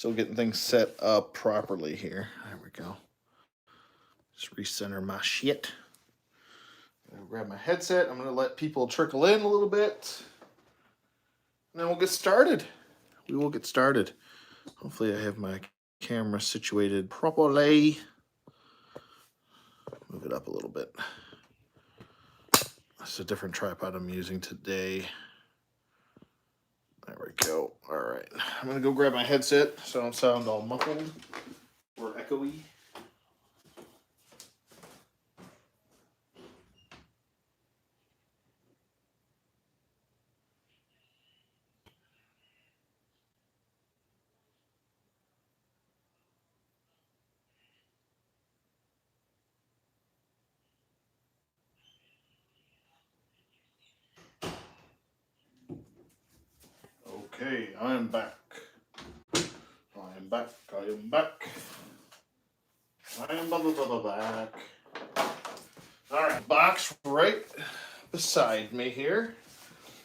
Still getting things set up properly here. There we go. Just recenter my shit. I'm gonna grab my headset. I'm gonna let people trickle in a little bit. And then we'll get started. We will get started. Hopefully I have my camera situated properly. Move it up a little bit. That's a different tripod I'm using today. There we go. All right. I'm going to go grab my headset so I don't sound all muffled or echoey. Okay, I am back. I am back. I am back. I am back. All right, box right beside me here.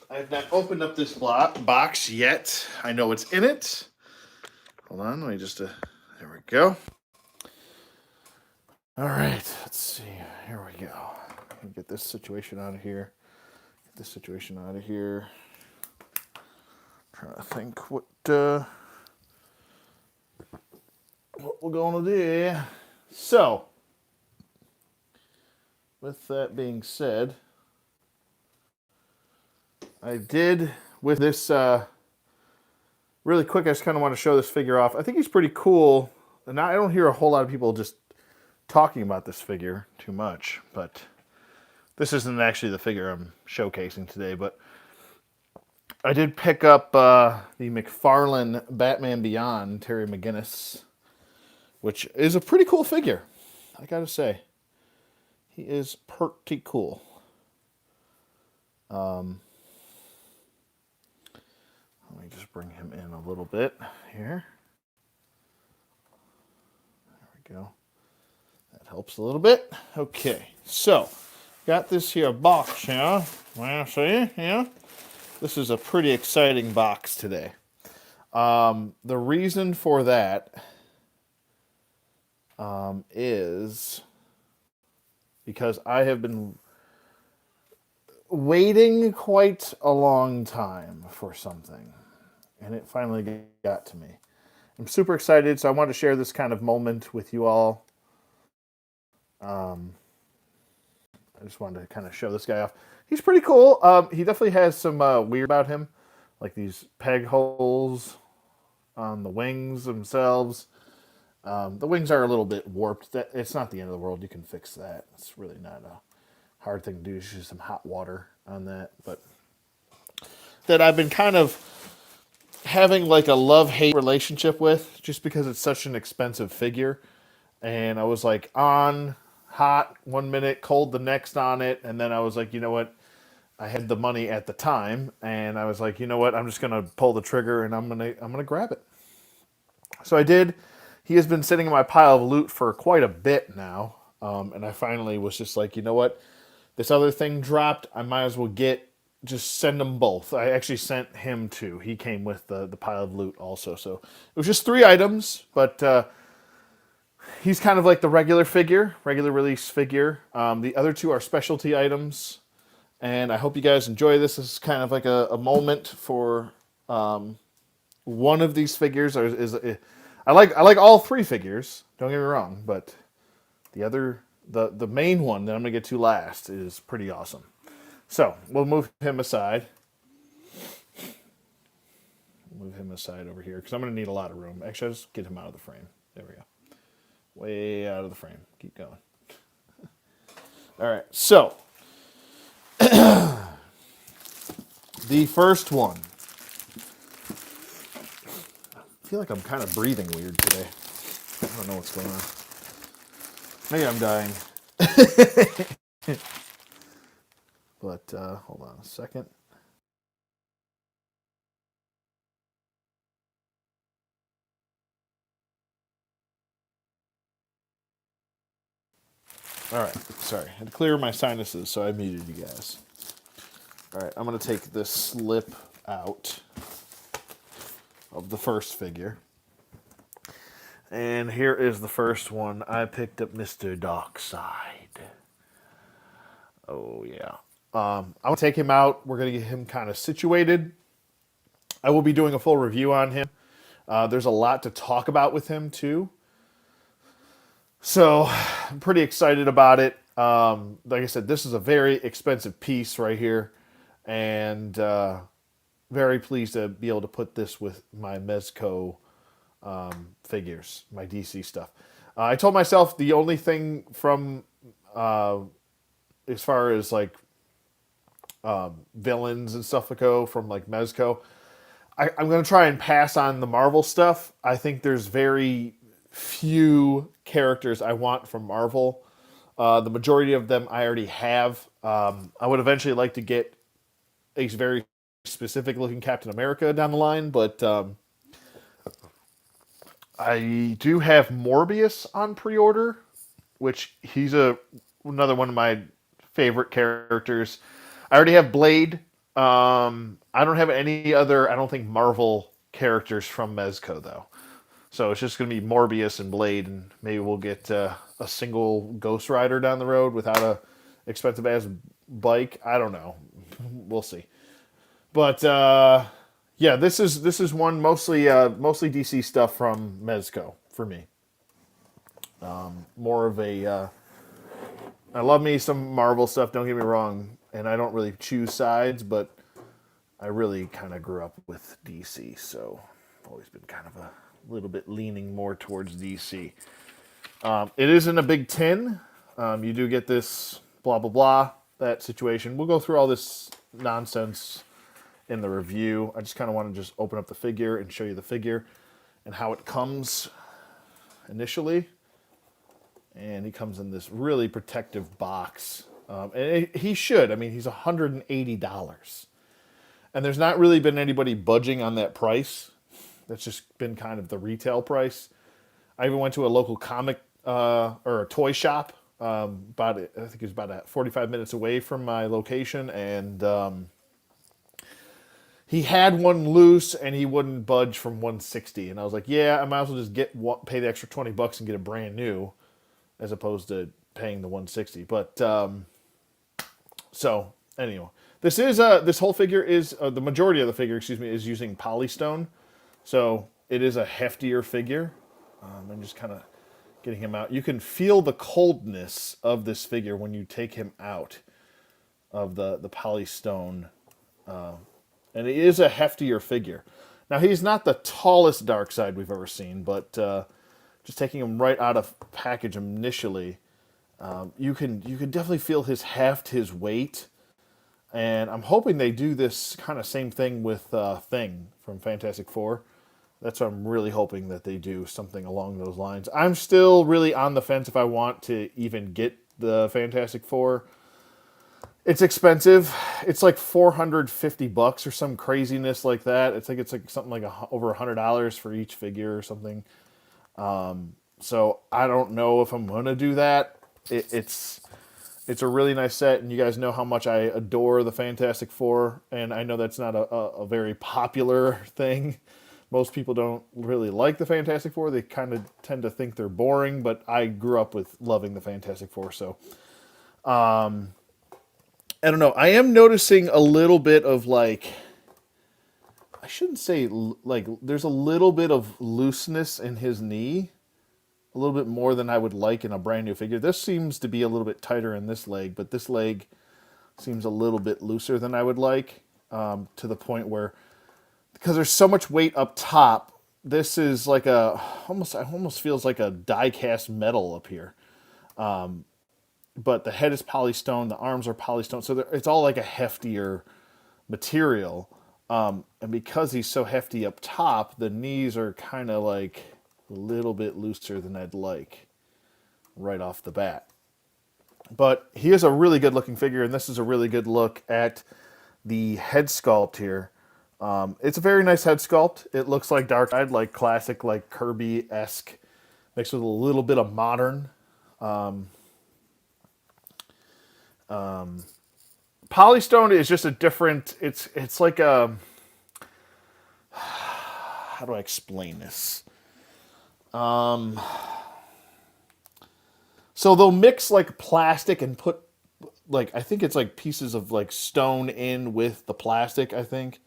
I have not opened up this box yet. I know what's in it. Hold on, let me just, there we go. All right, let's see. Here we go. Get this situation out of here. Get this situation out of here. Trying to think what we're gonna do. So, with that being said, I did with this really quick. I just kind of want to show this figure off. I think he's pretty cool, and I don't hear a whole lot of people just talking about this figure too much. But this isn't actually the figure I'm showcasing today, but I did pick up the Mcfarland Batman Beyond Terry Mcginnis, which is a pretty cool figure, I gotta say. He is pretty cool. Let me just bring him in a little bit here. There we go. That helps a little bit. Okay, so got this here box here. Well, see, yeah. This is a pretty exciting box today. The reason for that is because I have been waiting quite a long time for something, and it finally got to me. I'm super excited, so I wanted to share this kind of moment with you all. I just wanted to kind of show this guy off. He's pretty cool. He definitely has some weird about him, like these peg holes on the wings themselves. The wings are a little bit warped. It's not the end of the world. You can fix that. It's really not a hard thing to do. It's just some hot water on that. But that I've been kind of having like a love-hate relationship with, just because it's such an expensive figure. And I was like on hot 1 minute, cold the next on it, and then I was like, you know what? I had the money at the time, and I was like, you know what? I'm just gonna pull the trigger, and I'm gonna grab it. So I did. He has been sitting in my pile of loot for quite a bit now, and I finally was just like, you know what? This other thing dropped. I might as well just send them both. I actually sent him two. He came with the pile of loot also. So it was just 3 items, but he's kind of like the regular release figure. The other 2 are specialty items, and I hope you guys enjoy this. This is kind of like a moment for one of these figures. I like all 3 figures. Don't get me wrong, but the main one that I'm gonna get to last is pretty awesome. So we'll move him aside. Move him aside over here because I'm gonna need a lot of room. Actually, I'll just get him out of the frame. There we go. Way out of the frame. Keep going. All right. So the first one. I feel like I'm kind of breathing weird today. I don't know what's going on. Maybe I'm dying. But hold on a second. All right. Sorry. I had to clear my sinuses, so I muted you guys. All right. I'm going to take this slip out of the first figure. And here is the first one. I picked up Mr. Darkseid. Oh, yeah. I want to take him out. We're going to get him kind of situated. I will be doing a full review on him. There's a lot to talk about with him, too. So, I'm pretty excited about it. Like I said, this is a very expensive piece right here. And very pleased to be able to put this with my Mezco figures, my DC stuff. I told myself the only thing from as far as like villains and stuff that go from like Mezco, I'm going to try and pass on the Marvel stuff. I think there's very few characters I want from Marvel. The majority of them I already have. I would eventually like to get a very specific looking Captain America down the line, but I do have Morbius on pre-order, which he's another one of my favorite characters. I already have Blade. I don't have any other, I don't think, Marvel characters from Mezco, though. So it's just going to be Morbius and Blade, and maybe we'll get a single Ghost Rider down the road without a expensive-ass bike. I don't know. We'll see. But, yeah, this is one mostly DC stuff from Mezco for me. More of a... I love me some Marvel stuff, don't get me wrong, and I don't really choose sides, but I really kind of grew up with DC, so I've always been kind of a little bit leaning more towards DC. It is in a big tin. You do get this blah, blah, blah, that situation. We'll go through all this nonsense in the review. I just kind of want to just open up the figure and show you the figure and how it comes initially. And he comes in this really protective box. He should. I mean, he's $180. And there's not really been anybody budging on that price. That's just been kind of the retail price. I even went to a local comic or a toy shop. I think it was about 45 minutes away from my location. And he had one loose and he wouldn't budge from 160. And I was like, yeah, I might as well just pay the extra $20 and get a brand new, as opposed to paying the 160. But so anyway, this whole figure is the majority of the figure, is using polystone, so it is a heftier figure. I'm just kind of getting him out. You can feel the coldness of this figure when you take him out of the polystone, and it is a heftier figure. Now he's not the tallest Darkseid we've ever seen, but just taking him right out of package initially, you can definitely feel his weight, and I'm hoping they do this kind of same thing with Thing from Fantastic Four. That's what I'm really hoping, that they do something along those lines. I'm still really on the fence if I want to even get the Fantastic Four. It's expensive. It's like $450 or some craziness like that. It's like something like over $100 for each figure or something. So I don't know if I'm gonna do that. It's a really nice set, and you guys know how much I adore the Fantastic Four, and I know that's not a very popular thing. Most people don't really like the Fantastic Four. They kind of tend to think they're boring, but I grew up with loving the Fantastic Four, so I don't know. I am noticing a little bit of like, I shouldn't say like, there's a little bit of looseness in his knee. A little bit more than I would like in a brand new figure. This seems to be a little bit tighter in this leg, but this leg seems a little bit looser than I would like, to the point where, because there's so much weight up top, this is like almost feels like a die-cast metal up here. But the head is polystone, the arms are polystone, so it's all like a heftier material. And because he's so hefty up top, the knees are kind of like a little bit looser than I'd like right off the bat. But he is a really good looking figure, and this is a really good look at the head sculpt here. It's a very nice head sculpt. It looks like Darkseid, like classic, like Kirby-esque, mixed with a little bit of modern. Polystone is just a different, it's like a, how do I explain this? Um, so they'll mix like plastic and put like I think it's like pieces of like stone in with the plastic. I think.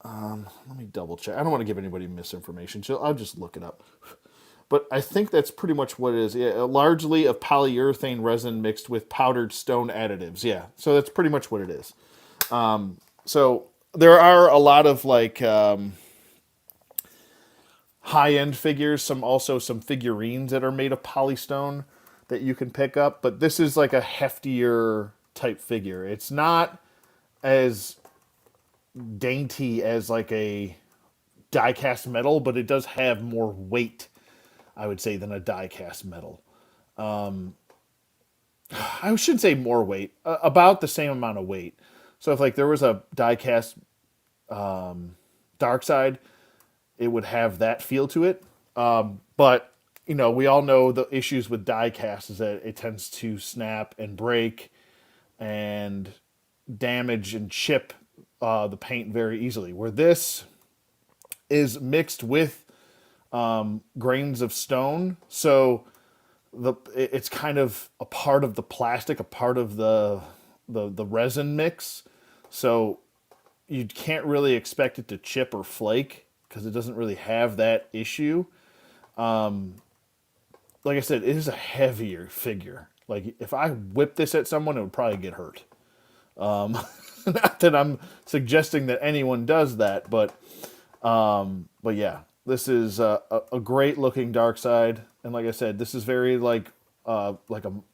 Let me double check. I don't want to give anybody misinformation, so I'll just look it up. But I think that's pretty much what it is. Yeah, largely of polyurethane resin mixed with powdered stone additives. Yeah, so that's pretty much what it is. So there are a lot of like high end figures, some figurines that are made of polystone that you can pick up, but this is like a heftier type figure. It's not as dainty as like a die cast metal, but it does have more weight, I would say, than a die cast metal. I shouldn't say more weight, about the same amount of weight. So if like there was a die cast dark side, it would have that feel to it. But you know, we all know the issues with die cast is that it tends to snap and break and damage and chip the paint very easily. Where this is mixed with grains of stone, so it's kind of a part of the plastic, a part of the resin mix. So you can't really expect it to chip or flake because it doesn't really have that issue. Like I said, it is a heavier figure. Like if I whip this at someone, it would probably get hurt. Not that I'm suggesting that anyone does that, but yeah, this is a great looking dark side, and like I said, this is very like a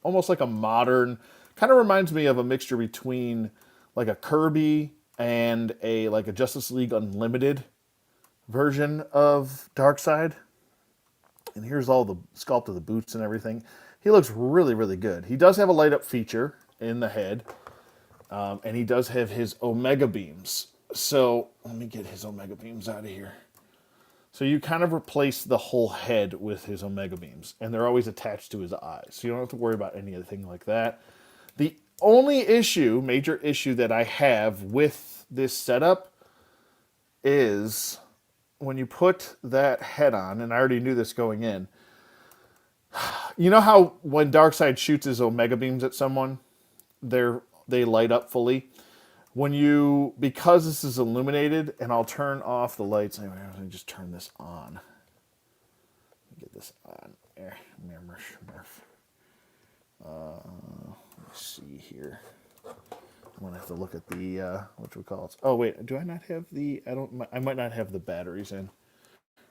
almost like a modern. Kind of reminds me of a mixture between like a Kirby and a like a Justice League Unlimited version of Darkseid. And here's all the sculpt of the boots and everything. He looks really, really good. He does have a light up feature in the head, and he does have his Omega beams. So let me get his Omega beams out of here. So you kind of replace the whole head with his Omega beams, and they're always attached to his eyes. So you don't have to worry about anything like that. The only issue, major issue that I have with this setup is when you put that head on, and I already knew this going in, you know how when Darkseid shoots his Omega beams at someone, they light up fully? Because this is illuminated, and I'll turn off the lights. Anyway, I'm going to just turn this on. Get this on. Let's see here. I'm going to have to look at the, what we call it. Oh, wait, do I not have I might not have the batteries in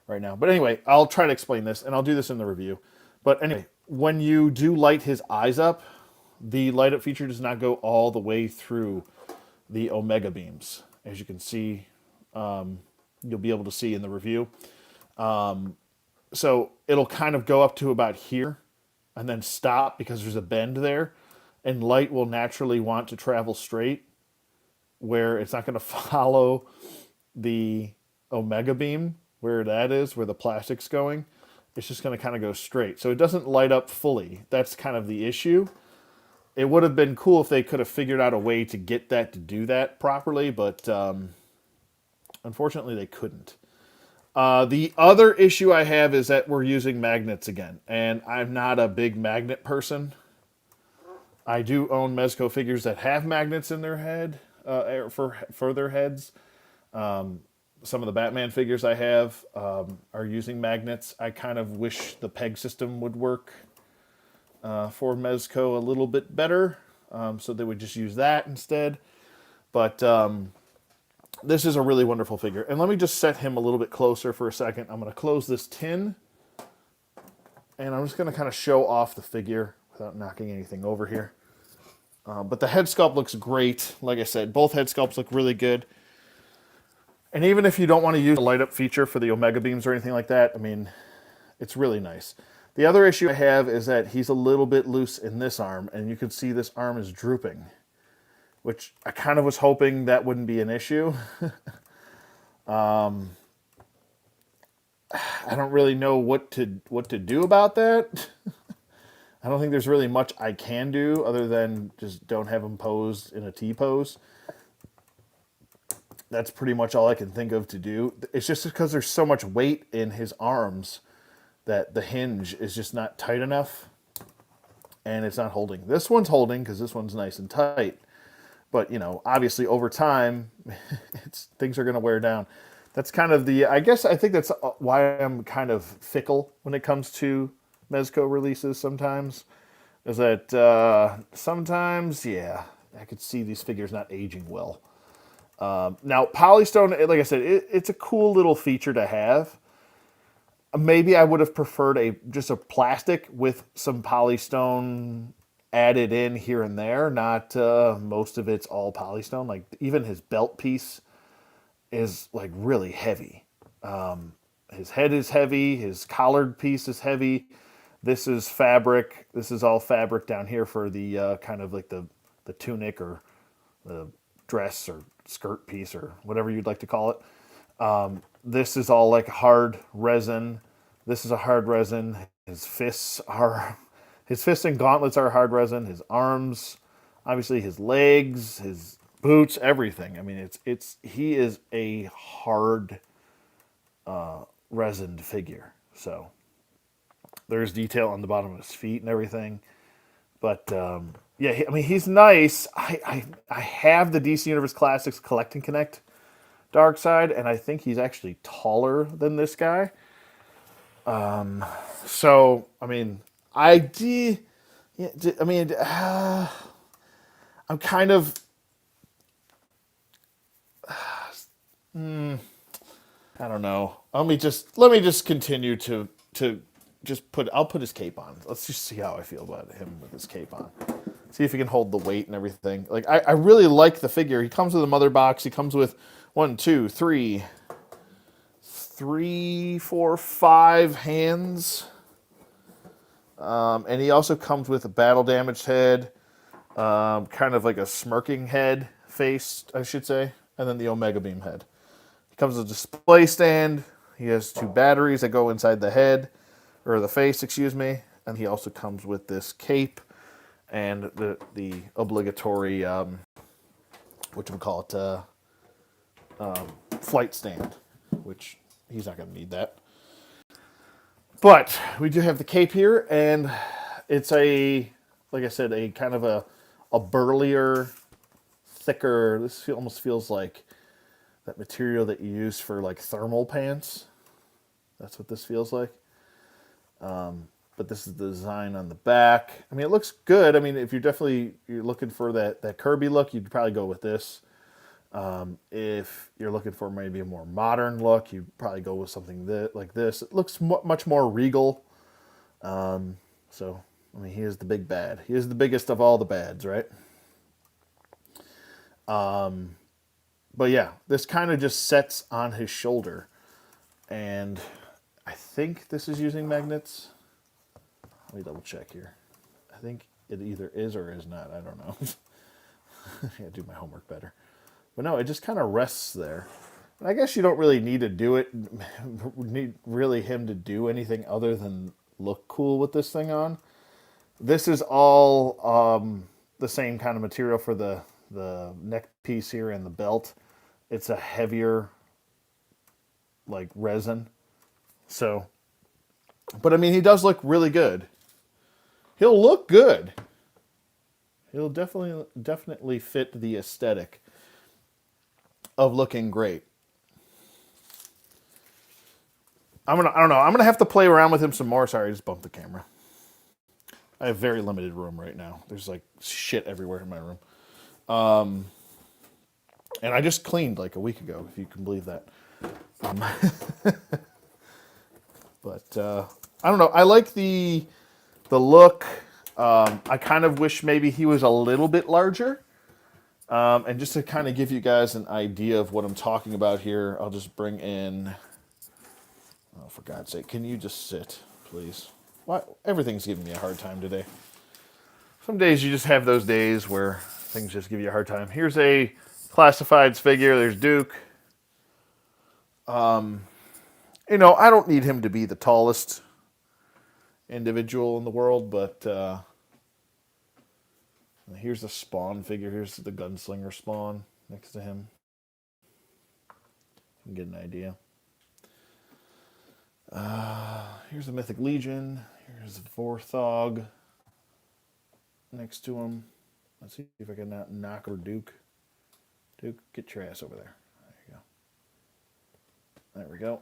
right now. But anyway, I'll try to explain this, and I'll do this in the review. But anyway, when you do light his eyes up, the light up feature does not go all the way through the Omega beams. As you can see, you'll be able to see in the review. So it'll kind of go up to about here and then stop because there's a bend there. And light will naturally want to travel straight where it's not going to follow the Omega beam where that is, where the plastic's going. It's just going to kind of go straight. So it doesn't light up fully. That's kind of the issue. It would have been cool if they could have figured out a way to get that to do that properly, but unfortunately they couldn't. The other issue I have is that we're using magnets again, and I'm not a big magnet person. I do own Mezco figures that have magnets in their head for their heads. Some of the Batman figures I have are using magnets. I kind of wish the peg system would work for Mezco a little bit better, so they would just use that instead. But this is a really wonderful figure. And let me just set him a little bit closer for a second. I'm going to close this tin, and I'm just going to kind of show off the figure without knocking anything over here. But the head sculpt looks great. Like I said, both head sculpts look really good. And even if you don't want to use a light up feature for the Omega beams or anything like that, I mean, it's really nice. The other issue I have is that he's a little bit loose in this arm, and you can see this arm is drooping, which I kind of was hoping that wouldn't be an issue. I don't really know what to do about that. I don't think there's really much I can do other than just don't have him posed in a T pose. that's pretty much all I can think of to do. It's just because there's so much weight in his arms that the hinge is just not tight enough, and it's not holding. This one's holding because this one's nice and tight. But, obviously over time, things are going to wear down. That's kind of I think that's why I'm kind of fickle when it comes to Mezco releases sometimes. Is that sometimes, yeah, I could see these figures not aging well. Now, Polystone, like I said, it's a cool little feature to have. Maybe I would have preferred just a plastic with some Polystone added in here and there. Not most of it's all Polystone. Like even his belt piece is like really heavy. His head is heavy. His collared piece is heavy. This is fabric. This is all fabric down here for the kind of like the tunic or the dress or skirt piece or whatever you'd like to call it. This is all like hard resin. This is a hard resin. His fists and gauntlets are hard resin. His arms, obviously his legs, his boots, everything. I mean, he is a hard resined figure. So there's detail on the bottom of his feet and everything. But yeah, he's nice. I have the DC Universe Classics Collect and Connect Dark Side, and I think he's actually taller than this guy. So I'm kind of I don't know. Let me just continue to just I'll put his cape on. Let's just see how I feel about him with his cape on. See if he can hold the weight and everything. Like I really like the figure. He comes with a mother box. He comes with 5 hands. And he also comes with a battle damaged head, kind of like a smirking head face, I should say, and then the Omega Beam head. He comes with a display stand. He has 2 batteries that go inside the head, or the face, excuse me. And he also comes with this cape and the obligatory, flight stand, which he's not going to need that. But we do have the cape here, and it's like I said, a kind of a burlier, thicker. This almost feels like that material that you use for like thermal pants. That's what this feels like. But this is the design on the back. It looks good. If you're looking for that Kirby look, you'd probably go with this. If you're looking for maybe a more modern look, you'd probably go with something like this. It looks much more regal. He is the big bad. He is the biggest of all the bads, right? But yeah, this kind of just sets on his shoulder. And I think this is using magnets. Let me double check here. I think it either is or is not. I don't know. I gotta do my homework better. But no, it just kind of rests there. And I guess you don't really need to do it, need really him to do anything other than look cool with this thing on. This is all the same kind of material for the neck piece here and the belt. It's a heavier, like, resin. So, but he does look really good. He'll look good. He'll definitely fit the aesthetic of looking great. I don't know. I'm gonna have to play around with him some more. Sorry, I just bumped the camera. I have very limited room right now. There's like shit everywhere in my room. And I just cleaned like a week ago, if you can believe that. But I don't know. I like the look. I kind of wish maybe he was a little bit larger. And just to kind of give you guys an idea of what I'm talking about here, I'll just bring in... Oh, for God's sake, can you just sit, please? Why? Everything's giving me a hard time today. Some days you just have those days where things just give you a hard time. Here's a Classifieds figure. There's Duke. I don't need him to be the tallest individual in the world, but here's the Spawn figure. Here's the Gunslinger Spawn next to him. can get an idea. Here's the Mythic Legion. Here's Vorthog next to him. Let's see if I can knock over Duke. Duke, get your ass over there. There you go. There we go.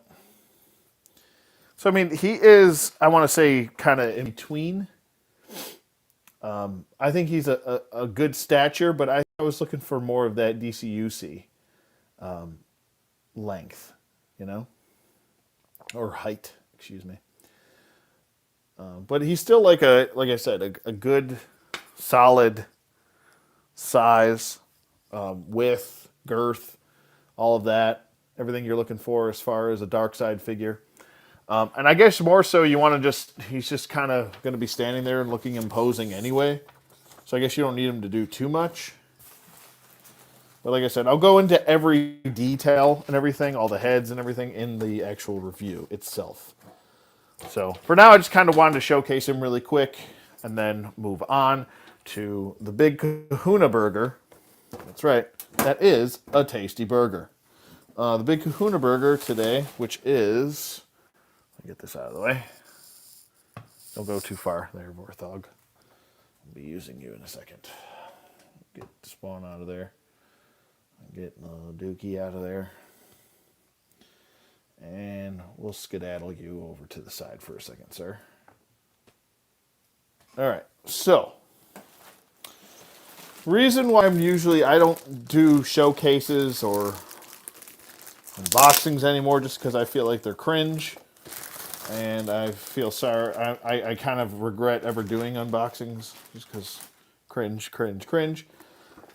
So, I mean, he is, I want to say, kind of in between. I think he's a good stature, but I was looking for more of that DCUC length, you know? Or height, excuse me. But he's still like I said, a good, solid size, width, girth, all of that. Everything you're looking for as far as a dark side figure. And I guess more so you want to he's just kind of going to be standing there and looking imposing anyway. So I guess you don't need him to do too much. But like I said, I'll go into every detail and everything, all the heads and everything in the actual review itself. So for now, I just kind of wanted to showcase him really quick and then move on to the Big Kahuna Burger. That's right. That is a tasty burger. The Big Kahuna Burger today, which is... Let me get this out of the way. Don't go too far there, Vorthog. I'll be using you in a second. Get the spawn out of there. Get the Dookie out of there. And we'll skedaddle you over to the side for a second, sir. All right, so reason why I don't do showcases or unboxings anymore just because I feel like they're cringe. And I feel sorry. I kind of regret ever doing unboxings just because cringe, cringe, cringe.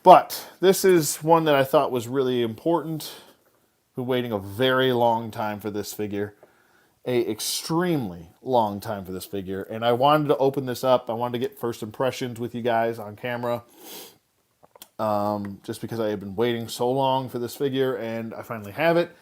But this is one that I thought was really important. Been waiting a very long time for this figure. Extremely long time for this figure. And I wanted to open this up. I wanted to get first impressions with you guys on camera. Just because I have been waiting so long for this figure and I finally have it.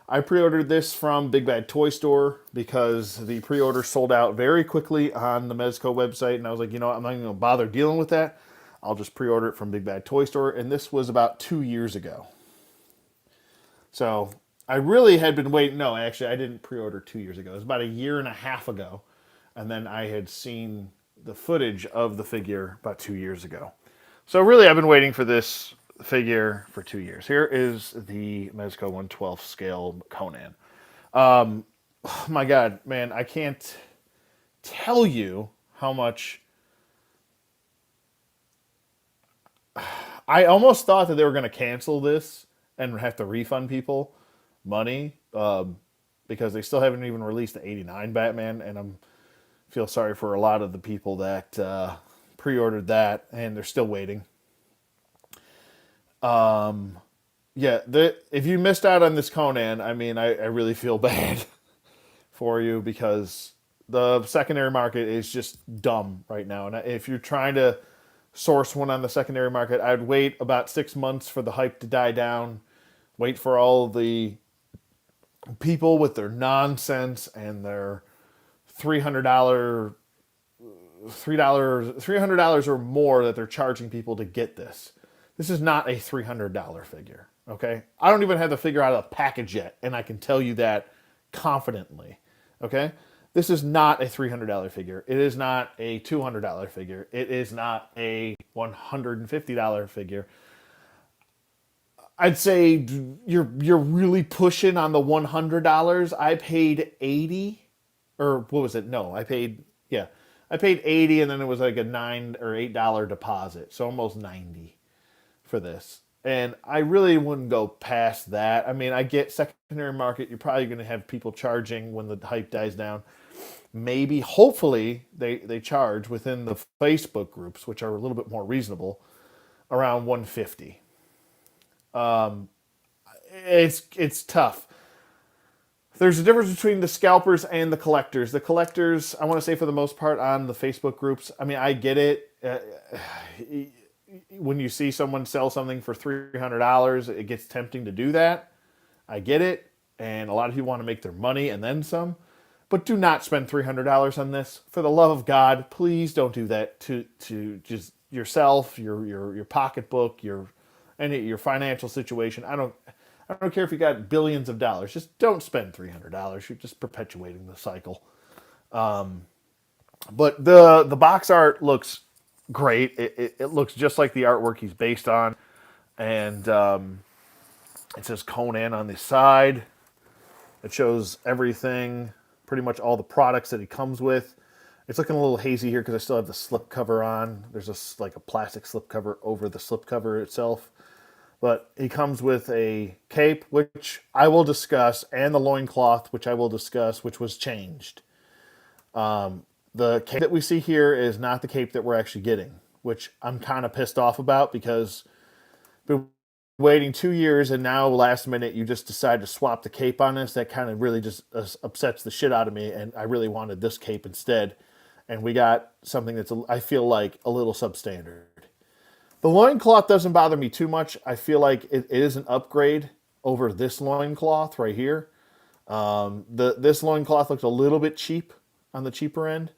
I pre-ordered this from Big Bad Toy Store because the pre-order sold out very quickly on the Mezco website. And I was like, you know what? I'm not even going to bother dealing with that. I'll just pre-order it from Big Bad Toy Store. And this was about 2 years ago. So I really had been waiting. No, actually, I didn't pre-order 2 years ago. It was about 1.5 years ago. And then I had seen the footage of the figure about 2 years ago. So really, I've been waiting for this figure for 2 years. Here is the Mezco 1/12 scale Conan. Oh my God, man, I can't tell you how much... I almost thought that they were going to cancel this and have to refund people money because they still haven't even released the '89 Batman, and I feel sorry for a lot of the people that pre-ordered that and they're still waiting. Yeah, if you missed out on this Conan, I mean, I really feel bad for you because the secondary market is just dumb right now. And if you're trying to source one on the secondary market, I'd wait about 6 months for the hype to die down. Wait for all the people with their nonsense and their $300 or more that they're charging people to get this. This is not a $300 figure, okay? I don't even have the figure out of the package yet, and I can tell you that confidently, okay? This is not a $300 figure. It is not a $200 figure. It is not a $150 figure. I'd say you're really pushing on the $100. I paid $80, or what was it? No, I paid $80, and then it was like a $9 or $8 deposit, so almost $90 for this. And I really wouldn't go past that. I mean, I get secondary market, you're probably going to have people charging when the hype dies down. Maybe, hopefully, they charge within the Facebook groups, which are a little bit more reasonable, around $150. It's tough. There's a difference between the scalpers and the collectors. The collectors, I want to say for the most part, on the Facebook groups, I mean, I get it. When you see someone sell something for $300, it gets tempting to do that. I get it. And a lot of people want to make their money and then some. But do not spend $300 on this. For the love of God, please don't do that to just yourself, your pocketbook, your financial situation. I don't care if you got billions of dollars. Just don't spend $300. You're just perpetuating the cycle. But the box art looks great. It looks just like the artwork he's based on, and it says Conan on the side. It shows everything, pretty much all the products that he comes with. It's looking a little hazy here because I still have the slip cover on. There's like a plastic slip cover over the slip cover itself. But he comes with a cape, which I will discuss, and the loincloth, which I will discuss, which was changed. The cape that we see here is not the cape that we're actually getting, which I'm kind of pissed off about because been waiting 2 years and now last minute you just decide to swap the cape on us. That kind of really just upsets the shit out of me, and I really wanted this cape instead. And we got something that's, I feel like, a little substandard. The loincloth doesn't bother me too much. I feel like it is an upgrade over this loincloth right here. This loincloth looks a little bit cheap, on the cheaper end.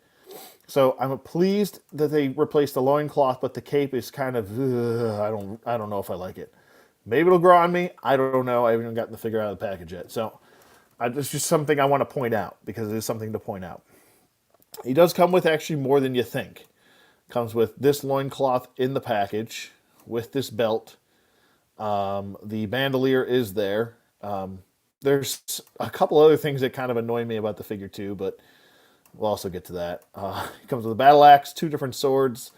So I'm pleased that they replaced the loincloth, but the cape is kind of, I don't know if I like it. Maybe it'll grow on me. I don't know. I haven't even gotten the figure out of the package yet. So it's just something I want to point out because it is something to point out. He does come with actually more than you think. Comes with this loincloth in the package, with this belt. The bandolier is there. There's a couple other things that kind of annoy me about the figure too, but we'll also get to that. It comes with a battle axe, 2 different swords,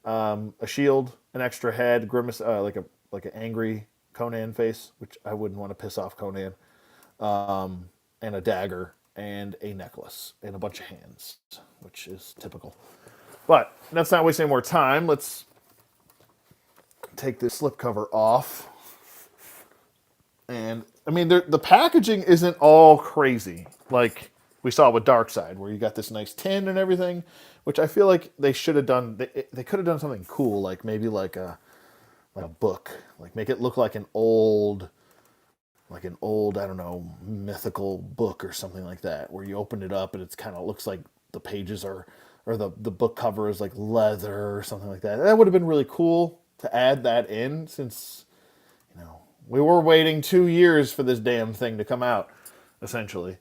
a shield, an extra head, grimace, like an angry Conan face, which I wouldn't want to piss off Conan, and a dagger, and a necklace, and a bunch of hands, which is typical. But let's not waste any more time. Let's take this slipcover off. And, I mean, the packaging isn't all crazy, like we saw with Darkseid, where you got this nice tin and everything, which I feel like they should have done. They could have done something cool, like maybe like a book, like make it look like an old, I don't know, mythical book or something like that, where you open it up and it's kind of looks like the pages are, or the book cover is like leather or something like that. That would have been really cool to add that in, since, you know, we were waiting 2 years for this damn thing to come out, essentially.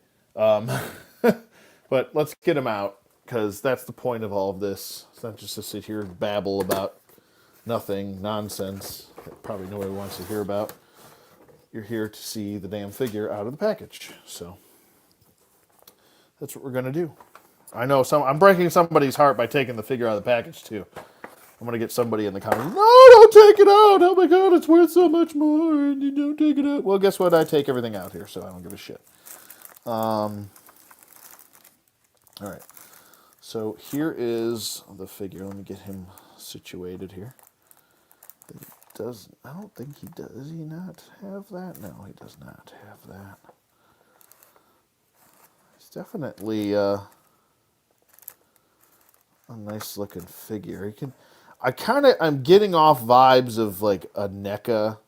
But let's get him out, because that's the point of all of this. It's not just to sit here and babble about nothing, nonsense that probably nobody wants to hear about. You're here to see the damn figure out of the package. So that's what we're going to do. I know I'm breaking somebody's heart by taking the figure out of the package too. I'm going to get somebody in the comments, no, don't take it out. Oh my God, it's worth so much more. And you don't take it out. Well, guess what? I take everything out here, so I don't give a shit. All right, so here is the figure. Let me get him situated here. I don't think he does. Does he not have that? No, he does not have that. It's definitely a nice looking figure. I'm getting off vibes of like a NECA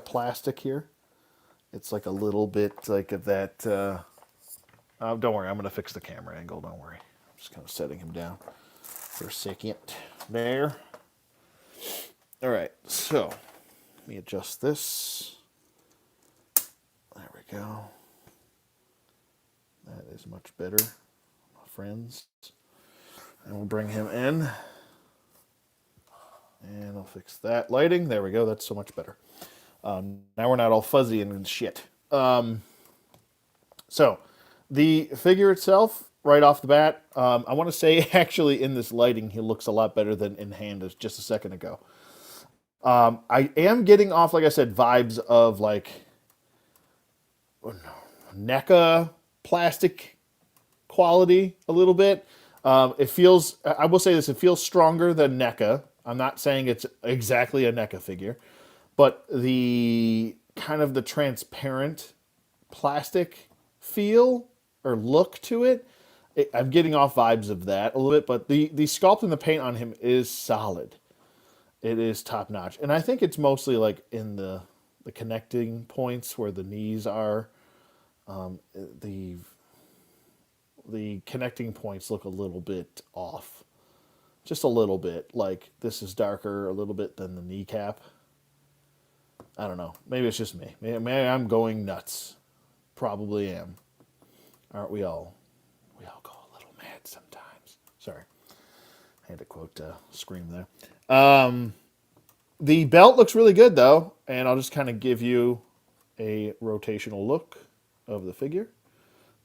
plastic here. It's like a little bit like of that. Don't worry, I'm going to fix the camera angle. Don't worry. I'm just kind of setting him down for a second. There. All right, so let me adjust this. There we go. That is much better, my friends. And we'll bring him in. And I'll fix that lighting. There we go. That's so much better. Now we're not all fuzzy and shit. So the figure itself, right off the bat, I want to say actually in this lighting, he looks a lot better than in hand just a second ago. I am getting off, like I said, vibes of like NECA plastic quality a little bit. It feels, I will say this, it feels stronger than NECA. I'm not saying it's exactly a NECA figure, but the kind of the transparent plastic feel or look to it, I'm getting off vibes of that a little bit, but the sculpt and the paint on him is solid. It is top notch. And I think it's mostly like in the connecting points where the knees are. The connecting points look a little bit off. Just a little bit. Like this is darker a little bit than the kneecap. I don't know. Maybe it's just me. Maybe I'm going nuts. Probably am. Aren't we all? We all go a little mad sometimes. Sorry. I had to quote Scream there. The belt looks really good, though. And I'll just kind of give you a rotational look of the figure.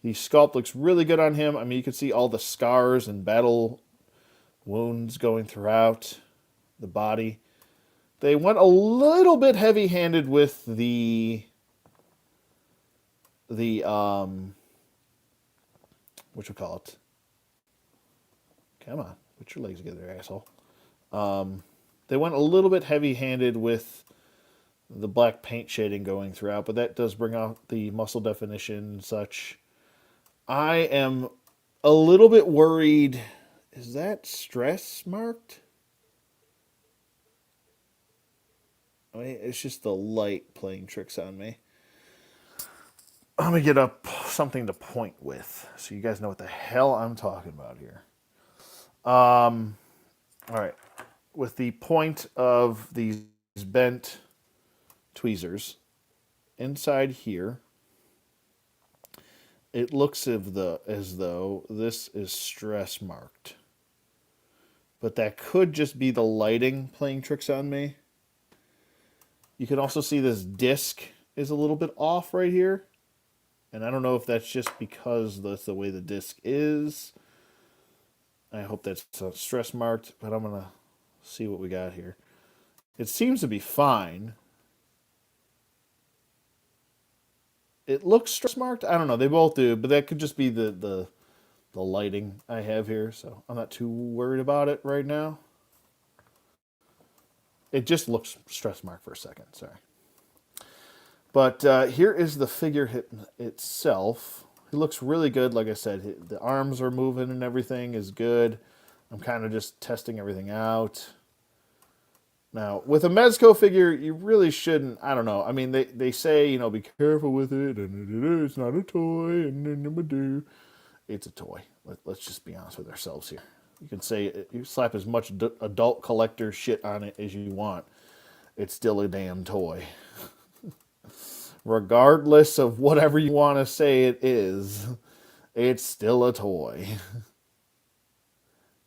The sculpt looks really good on him. I mean, you can see all the scars and battle wounds going throughout the body. They went a little bit heavy-handed with the what you call it? Come on, put your legs together, asshole. They went a little bit heavy-handed with the black paint shading going throughout, but that does bring out the muscle definition and such. I am a little bit worried. Is that stress marked? I mean, it's just the light playing tricks on me. Let me get up something to point with so you guys know what the hell I'm talking about here. All right. With the point of these bent tweezers inside here, it looks as though this is stress marked. But that could just be the lighting playing tricks on me. You can also see this disc is a little bit off right here. And I don't know if that's just because that's the way the disc is. I hope that's stress marked, but I'm going to see what we got here. It seems to be fine. It looks stress marked. I don't know. They both do, but that could just be the lighting I have here. So I'm not too worried about it right now. It just looks stress marked for a second. Sorry. But here is the figure itself. It looks really good. Like I said, the arms are moving and everything is good. I'm kind of just testing everything out. Now, with a Mezco figure, you really shouldn't, I don't know. I mean, they say, you know, be careful with it, and it's not a toy, and it's a toy. Let's just be honest with ourselves here. You can say, you slap as much adult collector shit on it as you want. It's still a damn toy. Regardless of whatever you want to say it is, it's still a toy.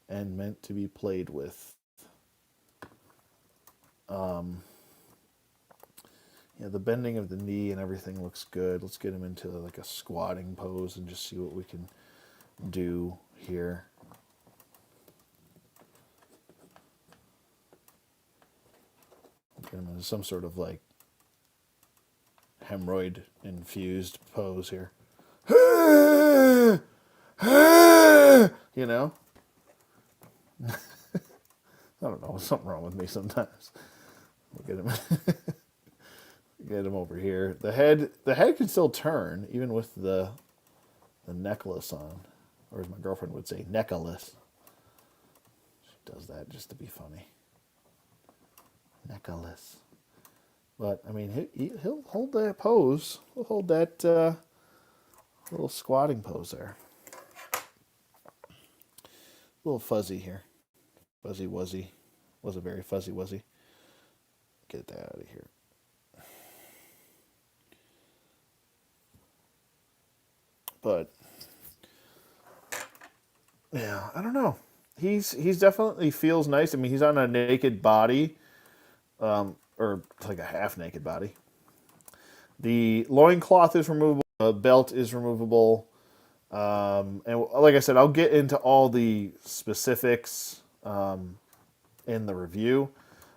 And meant to be played with. Yeah, the bending of the knee and everything looks good. Let's get him into like a squatting pose and just see what we can do here. Get him into some sort of like hemorrhoid infused pose here. You know? I don't know, something wrong with me sometimes. We'll get him get him over here. The head can still turn even with the necklace on, or as my girlfriend would say, necklace. She does that just to be funny. Necklace. But I mean, he'll hold that pose. He'll hold that little squatting pose there. A little fuzzy here. Fuzzy wuzzy. Was a very fuzzy wuzzy. Get that out of here. But yeah, I don't know. He's definitely feels nice. I mean, he's on a naked body, or like a half naked body. The loincloth is removable. The belt is removable. And like I said, I'll get into all the specifics in the review.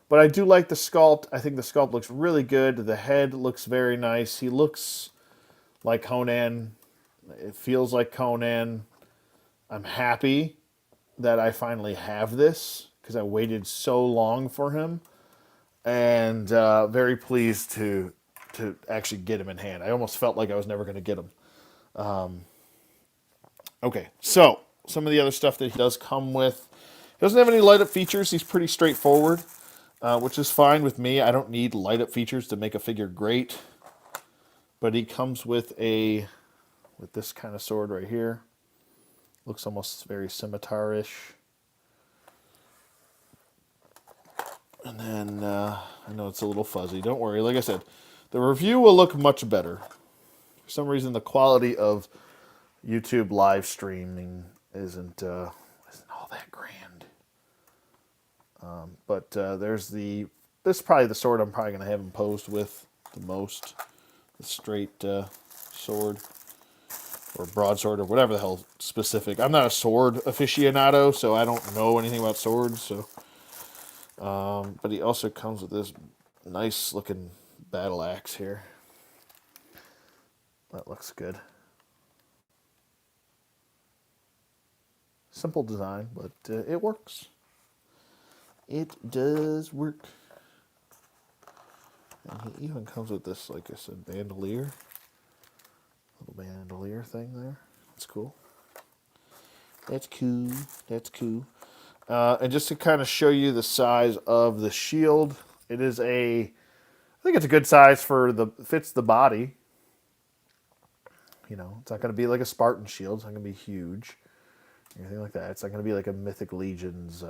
But I do like the sculpt. I think the sculpt looks really good. The head looks very nice. He looks like Conan. It feels like Conan. I'm happy that I finally have this because I waited so long for him. And very pleased to actually get him in hand. I almost felt like I was never going to get him. Okay, so some of the other stuff that he does come with. He doesn't have any light-up features. He's pretty straightforward, which is fine with me. I don't need light-up features to make a figure great. But he comes with this kind of sword right here. Looks almost very scimitar-ish. And then, I know it's a little fuzzy. Don't worry. Like I said, the review will look much better. For some reason, the quality of YouTube live streaming isn't all that grand. But there's this is probably the sword I'm probably going to have him posed with the most. The straight sword. Or broadsword, or whatever the hell specific. I'm not a sword aficionado, so I don't know anything about swords. So, but he also comes with this nice looking battle axe here. That looks good. Simple design, but it works. It does work. And he even comes with this, like I said, bandolier. Little bandolier thing there. That's cool. That's cool. That's cool. And just to kind of show you the size of the shield, I think it's a good size fits the body. You know, it's not going to be like a Spartan shield. It's not going to be huge. Anything like that. It's not going to be like a Mythic Legion's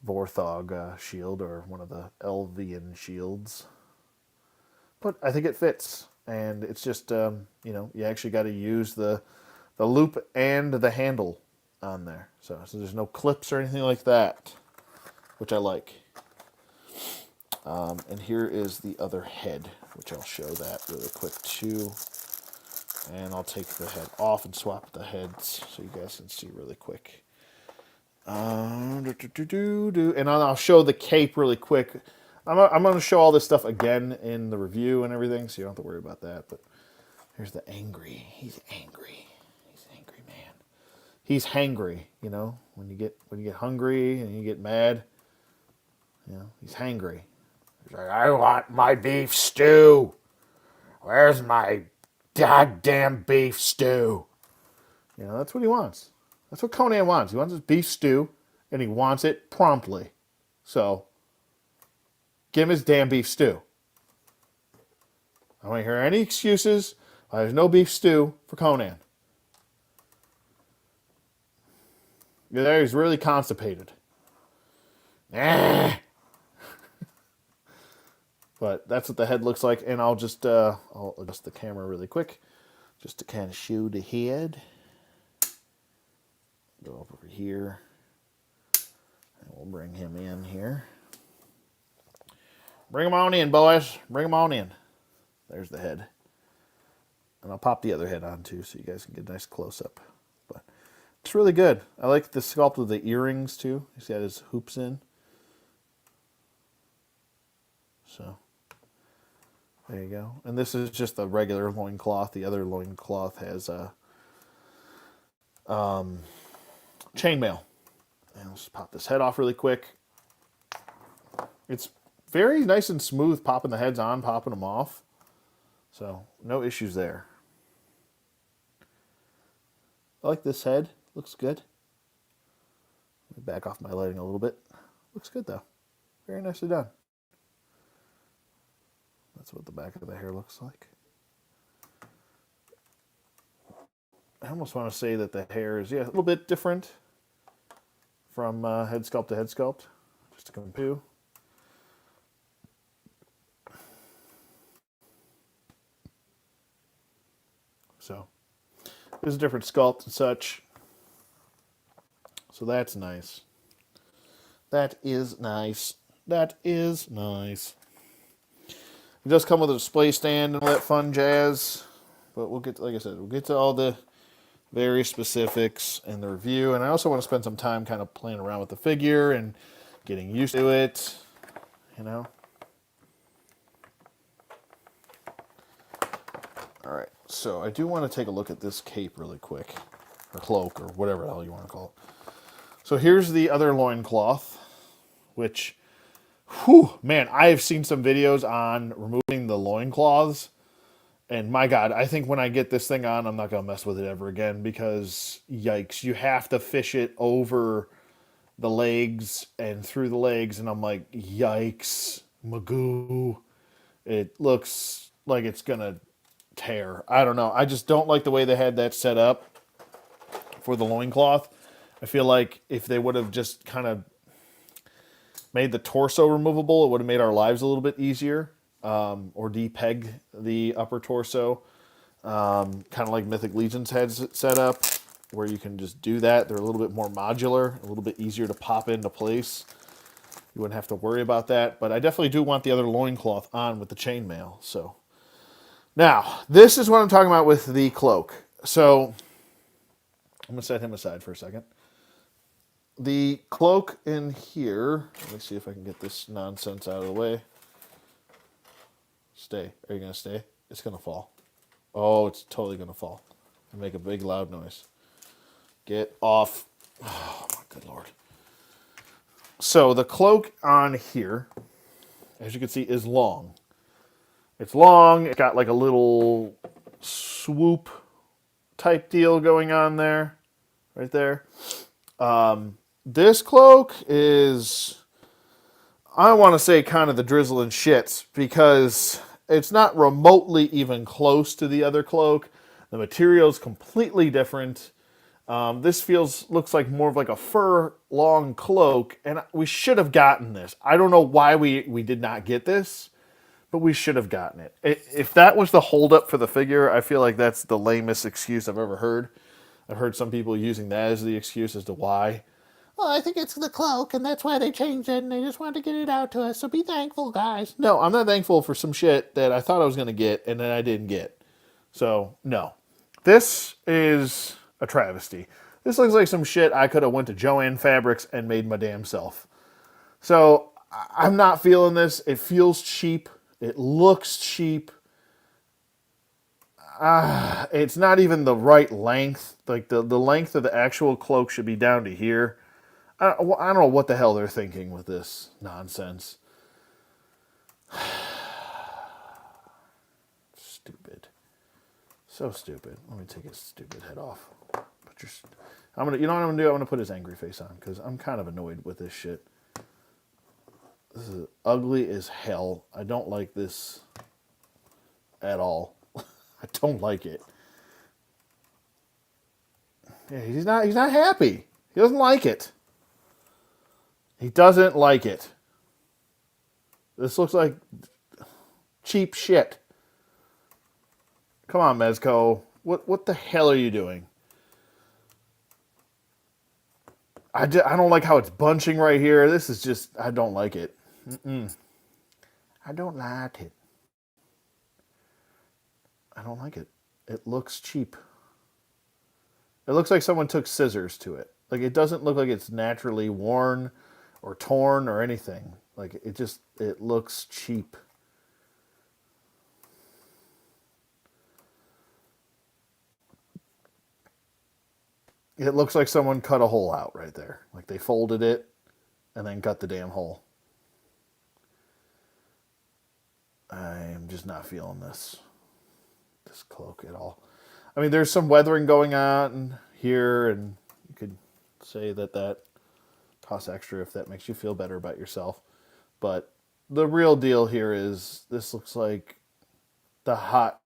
Vorthog shield or one of the Elvian shields. But I think it fits. And it's just, you know, you actually got to use the loop and the handle on there. So there's no clips or anything like that, which I like. And here is the other head, which I'll show that really quick too. And I'll take the head off and swap the heads so you guys can see really quick. And I'll show the cape really quick. I'm going to show all this stuff again in the review and everything, so you don't have to worry about that. But here's the angry. He's angry. He's an angry man. He's hangry, you know. When you get hungry and you get mad, you know, he's hangry. He's like, I want my beef stew. Where's my goddamn beef stew? You know, that's what he wants. That's what Conan wants. He wants his beef stew, and he wants it promptly. So give him his damn beef stew. I don't want to hear any excuses why there's no beef stew for Conan. Yeah, he's really constipated. But that's what the head looks like, and I'll adjust the camera really quick just to kind of show the head. Go over here, and we'll bring him in here. Bring them on in, boys. Bring them on in. There's the head. And I'll pop the other head on, too, so you guys can get a nice close-up. But it's really good. I like the sculpt of the earrings, too. He's got his hoops in. So, there you go. And this is just a regular loincloth. The other loincloth has a chainmail. And let's pop this head off really quick. It's very nice and smooth popping the heads on, popping them off. So, no issues there. I like this head. Looks good. Let me back off my lighting a little bit. Looks good, though. Very nicely done. That's what the back of the hair looks like. I almost want to say that the hair is, a little bit different from head sculpt to head sculpt. Just to compare. So, there's a different sculpt and such. So that's nice. That is nice. That is nice. It does come with a display stand and all that fun jazz. But we'll get to, like I said, we'll get to all the various specifics in the review. And I also want to spend some time kind of playing around with the figure and getting used to it, you know. All right, so I do want to take a look at this cape really quick, or cloak, or whatever the hell you want to call it. So here's the other loincloth, which, whew, man, I have seen some videos on removing the loincloths, and my God, I think when I get this thing on, I'm not going to mess with it ever again, because, yikes, you have to fish it over the legs and through the legs, and I'm like, yikes, Magoo. It looks like it's going to tear. I don't know. I just don't like the way they had that set up for the loincloth. I feel like if they would have just kind of made the torso removable, it would have made our lives a little bit easier. Or depeg the upper torso, kind of like Mythic Legion's heads set up, where you can just do that. They're a little bit more modular, a little bit easier to pop into place. You wouldn't have to worry about that. But I definitely do want the other loincloth on with the chainmail. So now, this is what I'm talking about with the cloak. So I'm going to set him aside for a second. The cloak in here, let me see if I can get this nonsense out of the way. Stay. Are you going to stay? It's going to fall. Oh, it's totally going to fall. And make a big loud noise. Get off. Oh, my good Lord. So the cloak on here, as you can see, is long. It's long. It's got like a little swoop type deal going on there. Right there. This cloak is, I want to say, kind of the drizzle and shits, because it's not remotely even close to the other cloak. The material is completely different. This looks like more of like a fur long cloak, and we should have gotten this. I don't know why we did not get this, but we should have gotten it. If that was the holdup for the figure, I feel like that's the lamest excuse I've ever heard. I've heard some people using that as the excuse as to why. Well, I think it's the cloak, and that's why they changed it, and they just wanted to get it out to us, so be thankful, guys. No, I'm not thankful for some shit that I thought I was going to get, and then I didn't get. So, no. This is a travesty. This looks like some shit I could have went to Joann Fabrics and made my damn self. So, I'm not feeling this. It feels cheap. It looks cheap. It's not even the right length. Like, the length of the actual cloak should be down to here. I don't know what the hell they're thinking with this nonsense. Stupid. So stupid. Let me take his stupid head off. You know what I'm gonna do? I'm gonna put his angry face on, because I'm kind of annoyed with this shit. This is ugly as hell. I don't like this at all. I don't like it. Yeah, he's not happy. He doesn't like it. He doesn't like it. This looks like cheap shit. Come on, Mezco. What the hell are you doing? I don't like how it's bunching right here. This is just, I don't like it. I don't like it. I don't like it. It looks cheap. It looks like someone took scissors to it. Like, it doesn't look like it's naturally worn or torn or anything. Like, it looks cheap. It looks like someone cut a hole out right there. Like, they folded it and then cut the damn hole. I'm just not feeling this cloak at all. I mean, there's some weathering going on here, and you could say that costs extra if that makes you feel better about yourself. But the real deal here is this looks like the hot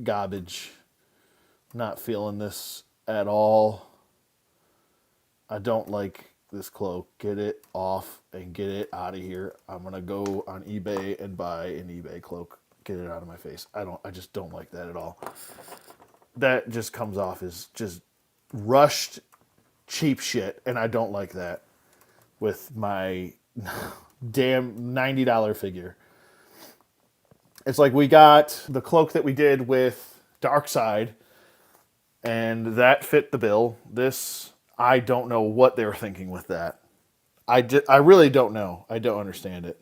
garbage. Not feeling this at all. I don't like this cloak. Get it off and get it out of here. I'm going to go on eBay and buy an eBay cloak. Get it out of my face. I just don't like that at all. That just comes off as just rushed, cheap shit, and I don't like that with my damn $90 figure. It's like we got the cloak that we did with Darkseid, and that fit the bill. This, I don't know what they were thinking with that. I really don't know. I don't understand it.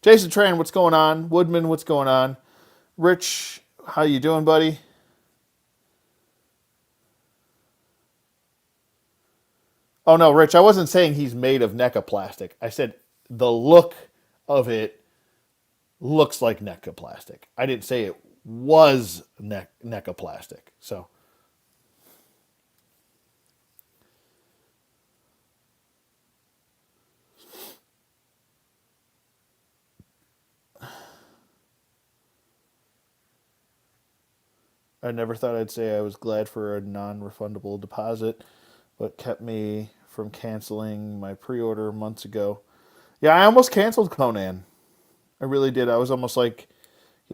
Jason Tran, what's going on? Woodman, what's going on? Rich, how you doing, buddy? Oh, no, Rich, I wasn't saying he's made of NECA plastic. I said the look of it looks like NECA plastic. I didn't say it was NECA plastic. So, I never thought I'd say I was glad for a non-refundable deposit, but kept me from canceling my pre-order months ago. Yeah, I almost canceled Conan. I really did. I was almost like,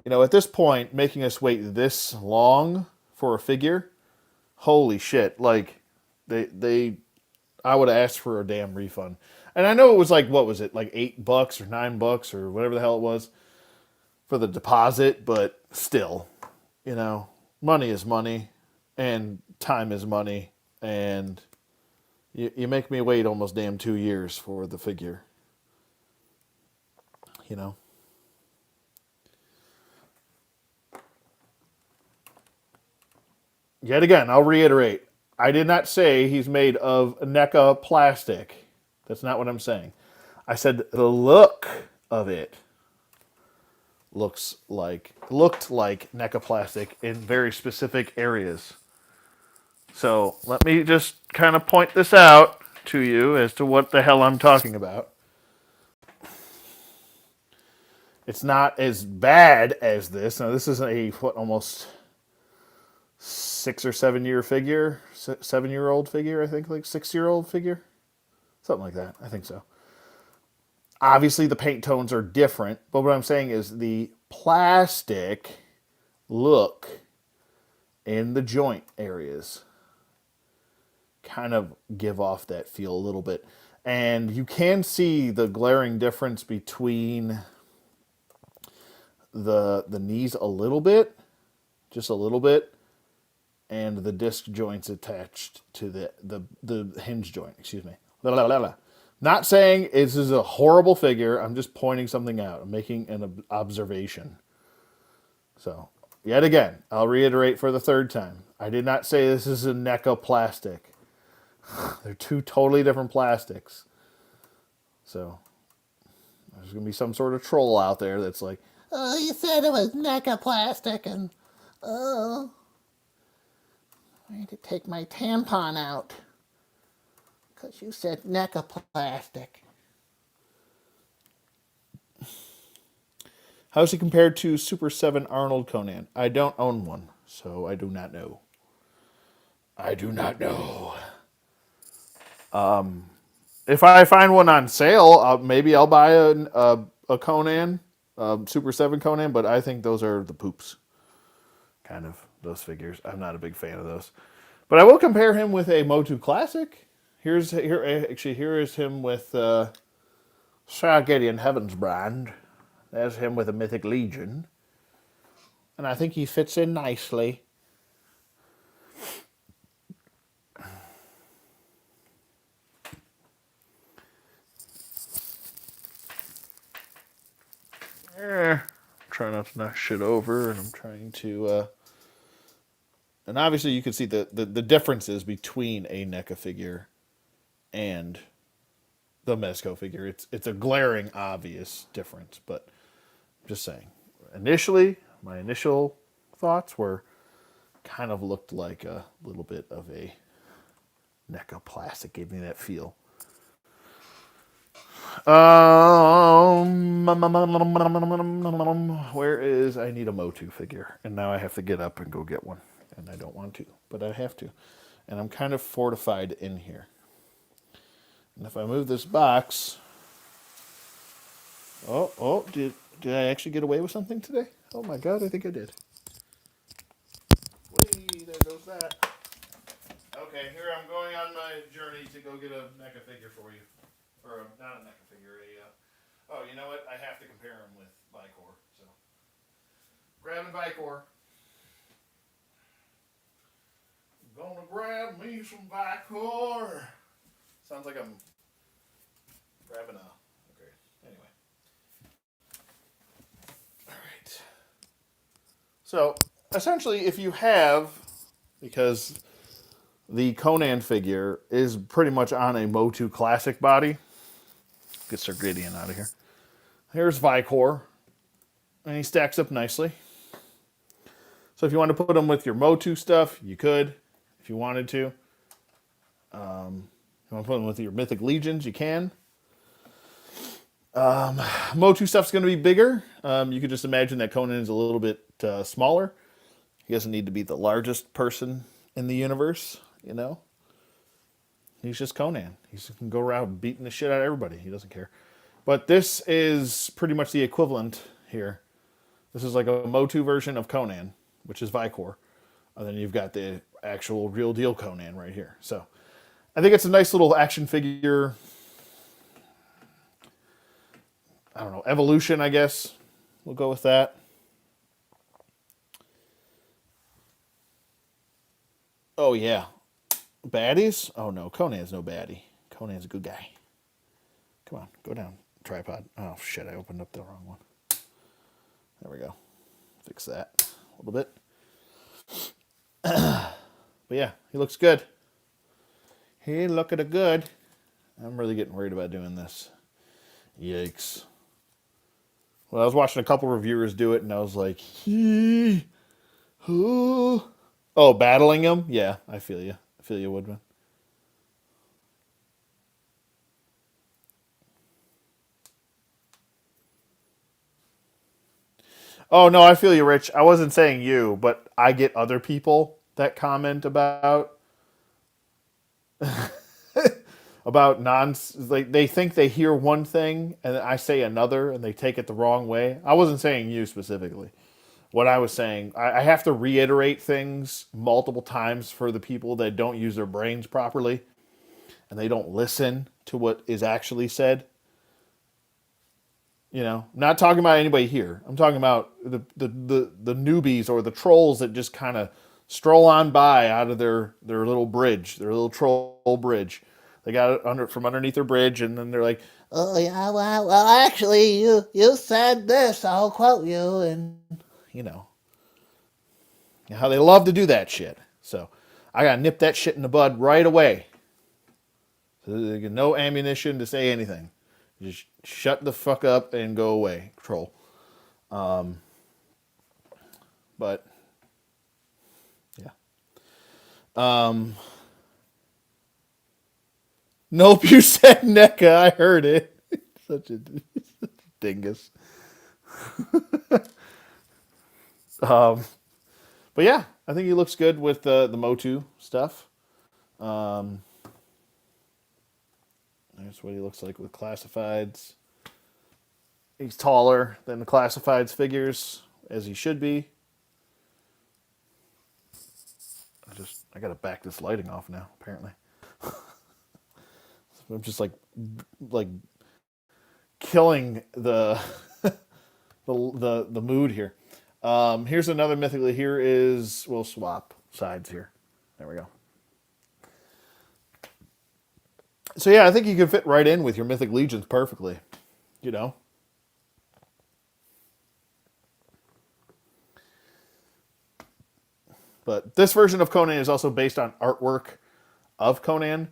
at this point, making us wait this long for a figure, holy shit! Like, I would have asked for a damn refund. And I know it was like, what was it, like $8 or $9 or whatever the hell it was for the deposit, but still, money is money, and time is money, and you make me wait almost damn 2 years for the figure. Yet again, I'll reiterate. I did not say he's made of NECA plastic. That's not what I'm saying. I said the look of it looked like NECA plastic in very specific areas. So let me just kind of point this out to you as to what the hell I'm talking about. It's not as bad as this. Now this is almost 6 or 7 year figure, 7-year-old figure, I think, like 6-year-old figure, something like that. I think so. Obviously, the paint tones are different, but what I'm saying is the plastic look in the joint areas kind of give off that feel a little bit. And you can see the glaring difference between the knees a little bit, just a little bit, and the disc joints attached to the hinge joint. Excuse me. Not saying this is a horrible figure. I'm just pointing something out. I'm making an observation. So, yet again, I'll reiterate for the third time. I did not say this is a NECA plastic. They're two totally different plastics. So, there's going to be some sort of troll out there that's like, oh, you said it was NECA plastic, and oh, I need to take my tampon out because you said NECA plastic. How's he compared to Super 7 Arnold Conan? I don't own one, so I do not know. I do not know. If I find one on sale, maybe I'll buy a Conan, Super 7 Conan, but I think those are the poops. Kind of, those figures. I'm not a big fan of those. But I will compare him with a Motu Classic. Here is him with Sargadian Heavens brand. There's him with a Mythic Legion. And I think he fits in nicely. Try not to knock shit over, and I'm trying to... And obviously you can see the differences between a NECA figure and the Mezco figure. It's a glaring, obvious difference, but I'm just saying. Initially, my initial thoughts were kind of looked like a little bit of a NECA plastic, gave me that feel. Where is... I need a Motu figure, and now I have to get up and go get one, and I don't want to, but I have to, and I'm kind of fortified in here. And if I move this box... did I actually get away with something today? Oh my god, I think I did. Whee, there goes that. Okay, here I'm going on my journey to go get a NECA figure for you. Or not a NECA figure, oh, you know what? I have to compare him with Vicor, so. Grabbing Vicor. Gonna grab me some Vicor. Sounds like I'm grabbing a... Okay, anyway. Alright. So, essentially, if you have... Because the Conan figure is pretty much on a Motu Classic body. Get Sargadian out of here. Here's Vicor. And he stacks up nicely. So if you want to put him with your Motu stuff, you could. If you wanted to. If you want to put him with your Mythic Legions, you can. Motu stuff's going to be bigger. You could just imagine that Conan is a little bit smaller. He doesn't need to be the largest person in the universe, He's just Conan. He can go around beating the shit out of everybody. He doesn't care. But this is pretty much the equivalent here. This is like a Motu version of Conan, which is Vicor. And then you've got the actual real deal Conan right here. So I think it's a nice little action figure. I don't know, evolution, I guess. We'll go with that. Oh, yeah. Baddies? Oh, no. Conan's no baddie. Conan's a good guy. Come on. Go down. Tripod. Oh, shit. I opened up the wrong one. There we go. Fix that a little bit. But yeah, he looks good. He looking good. I'm really getting worried about doing this. Yikes. Well, I was watching a couple reviewers do it, and I was like, oh, battling him? Yeah, I feel you. I feel you, Woodman. Oh, no, I feel you, Rich. I wasn't saying you, but I get other people that comment about like they think they hear one thing and I say another and they take it the wrong way. I wasn't saying you specifically. What I was saying, I have to reiterate things multiple times for the people that don't use their brains properly and they don't listen to what is actually said. You know, not talking about anybody here. I'm talking about the newbies or the trolls that just kind of stroll on by out of their little bridge, their little troll bridge. They got it from underneath their bridge, and then they're like, "Oh yeah, well, actually, you said this. I'll quote you," and you know how they love to do that shit. So I gotta nip that shit in the bud right away. So there's no ammunition to say anything. Just shut the fuck up and go away, troll. But yeah. Nope, you said NECA. I heard it. Such a dingus. But yeah, I think he looks good with the Motu stuff. That's what he looks like with classifieds. He's taller than the classifieds figures, as he should be. I gotta back this lighting off now, apparently. I'm just like killing the the mood here. Here's another mythically. Here is, we'll swap sides here. There we go. So yeah, I think you can fit right in with your Mythic Legions perfectly. You know. But this version of Conan is also based on artwork of Conan,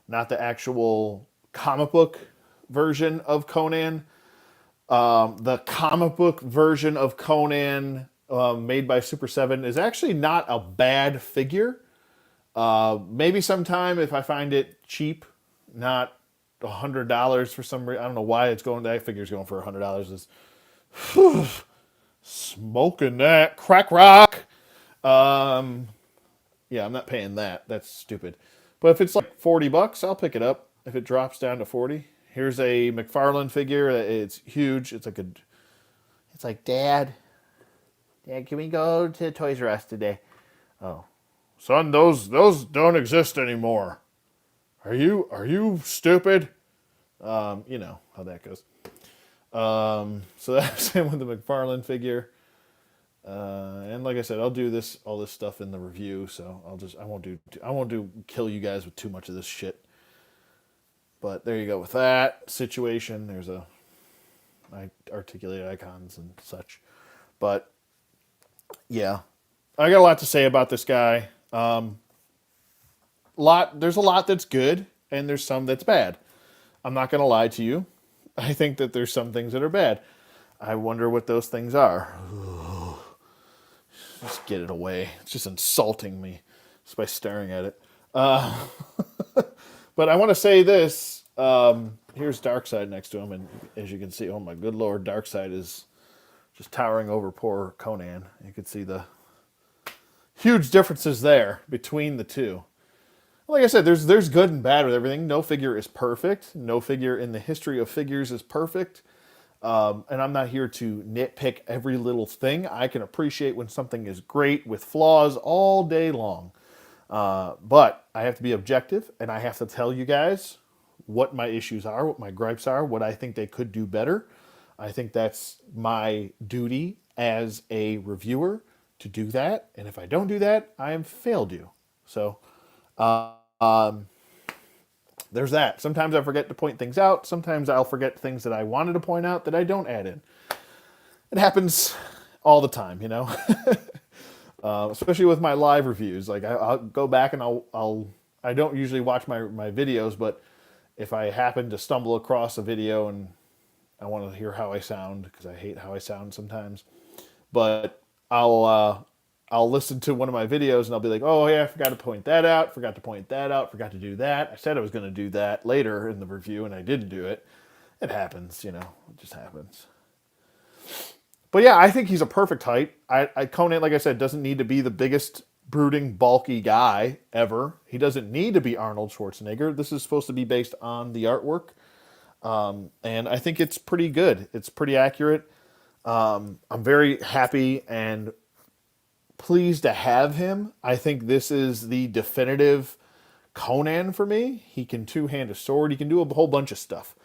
not the actual comic book version of Conan. The comic book version of Conan made by Super 7 is actually not a bad figure. Maybe sometime if I find it cheap, not $100 for some reason. I don't know why it's going. That figure's going for $100. Is smoking that crack rock. Yeah, I'm not paying that. That's stupid. But if it's like $40, I'll pick it up. If it drops down to 40, here's a Mcfarland figure. It's huge. It's like Dad, can we go to Toys R Us today? Oh, son, those don't exist anymore. Are you stupid? You know how that goes. So that's him with the Mcfarland figure. And like I said, I'll do all this stuff in the review. So I won't kill you guys with too much of this shit. But there you go with that situation. I articulate icons and such. But yeah, I got a lot to say about this guy. There's a lot that's good, and there's some that's bad. I'm not going to lie to you. I think that there's some things that are bad. I wonder what those things are. Just get it away. It's just insulting me just by staring at it. But I want to say this. Here's Darkseid next to him, and as you can see, oh my good lord, Darkseid is just towering over poor Conan. You can see the huge differences there between the two. like I said, there's good and bad with everything. No figure is perfect. No figure in the history of figures is perfect. And I'm not here to nitpick every little thing. I can appreciate when something is great with flaws all day long. But I have to be objective, and I have to tell you guys what my issues are, what my gripes are, what I think they could do better. I think that's my duty as a reviewer to do that. And if I don't do that, I have failed you. So um, there's that. Sometimes I forget to point things out. Sometimes I'll forget things that I wanted to point out that I don't add in. It happens all the time, you know. Especially with my live reviews. Like I'll go back and I don't usually watch my videos, but if I happen to stumble across a video and I want to hear how I sound because I hate how I sound sometimes, but I'll listen to one of my videos and I'll be like, oh yeah, I forgot to point that out, forgot to point that out, forgot to do that. I said I was going to do that later in the review and I didn't do it. It happens, you know, it just happens. But yeah, I think he's a perfect height. Conan, like I said, doesn't need to be the biggest, brooding, bulky guy ever. He doesn't need to be Arnold Schwarzenegger. This is supposed to be based on the artwork, and I think it's pretty good. It's pretty accurate. I'm very happy and pleased to have him. I think this is the definitive Conan for me. He can two-hand a sword. He can do a whole bunch of stuff.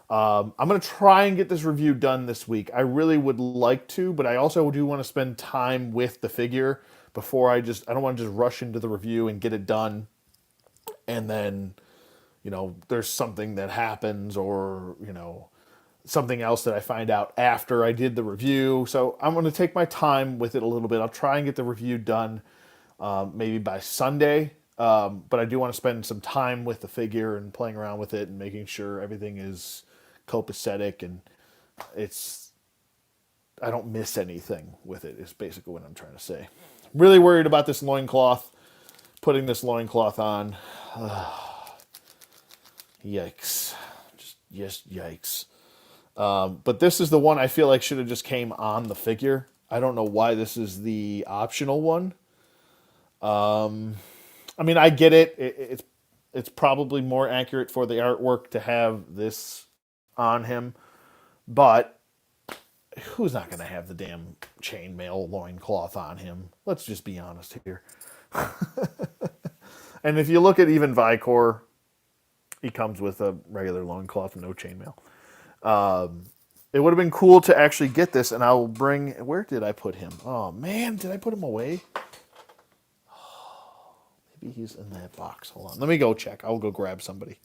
I'm going to try and get this review done this week. I really would like to, but I also do want to spend time with the figure before I don't want to just rush into the review and get it done. And then, you know, there's something that happens or, you know, something else that I find out after I did the review. So I'm going to take my time with it a little bit. I'll try and get the review done maybe by Sunday. But I do want to spend some time with the figure and playing around with it and making sure everything is copacetic and I don't miss anything with it is basically what I'm trying to say. Really worried about this loincloth, putting this loincloth on. Yikes. Just yikes. But this is the one I feel like should have just came on the figure. I don't know why this is the optional one. I mean, I get it. It's probably more accurate for the artwork to have this on him, but who's not going to have the damn chainmail loincloth on him? Let's just be honest here. And if you look at even Vicor, he comes with a regular loincloth, no chainmail. It would have been cool to actually get this, and I'll bring... Where did I put him? Oh, man, did I put him away? Maybe he's in that box. Hold on. Let me go check. I'll go grab somebody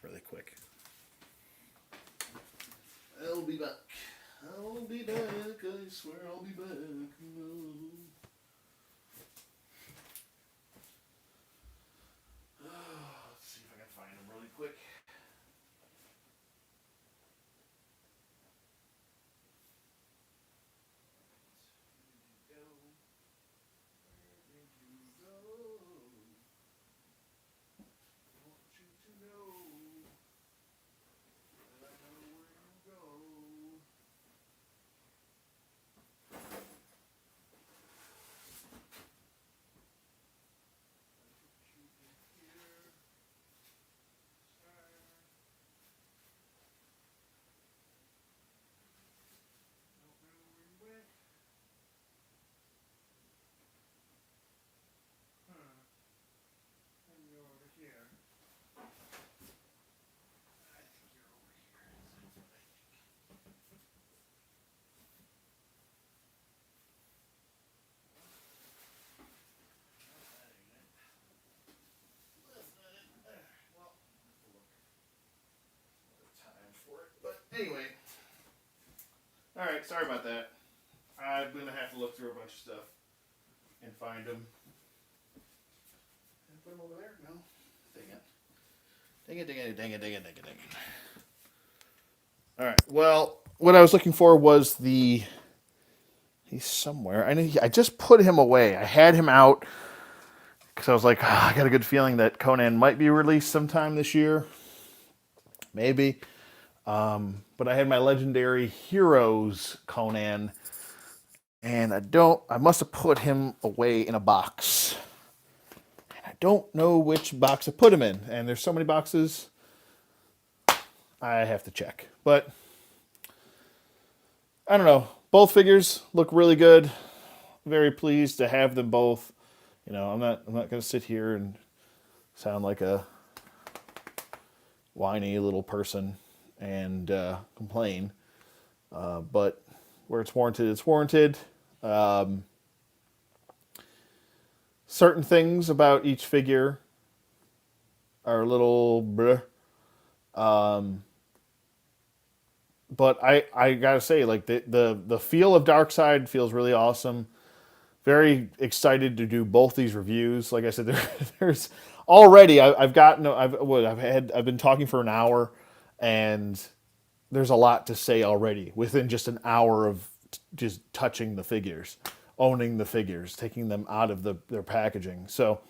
really quick. I'll be back. I'll be back. I swear I'll be back. No. Let's see if I can find him really quick. Anyway, all right, sorry about that. I'm going to have to look through a bunch of stuff and find them. Did I put them over there? No. Dang it. Dang it, dang it, dang it, dang it, dang it, dang it. All right, well, what I was looking for was the... He's somewhere. I just put him away. I had him out because I was like, I got a good feeling that Conan might be released sometime this year. Maybe. But I had my Legendary Heroes Conan, and I must have put him away in a box. And I don't know which box to put them in. And there's so many boxes, I have to check. But I don't know. Both figures look really good. Very pleased to have them both. You know, I'm not going to sit here and sound like a whiny little person and complain. But where it's warranted, it's warranted. Certain things about each figure are a little bleh. But I gotta say, like the feel of Darkseid feels really awesome. Very excited to do both these reviews. Like I said, there's already I've been talking for an hour, and there's a lot to say already within just an hour of just touching the figures, owning the figures, taking them out of their packaging. So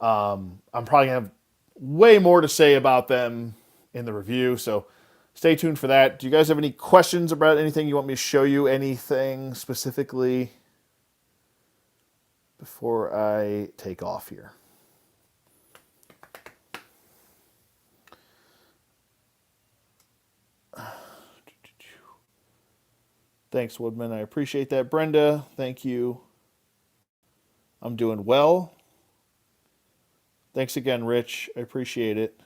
I'm probably gonna have way more to say about them in the review. So stay tuned for that. Do you guys have any questions about anything? You want me to show you anything specifically before I take off here? Thanks, Woodman. I appreciate that. Brenda, thank you. I'm doing well. Thanks again, Rich. I appreciate it.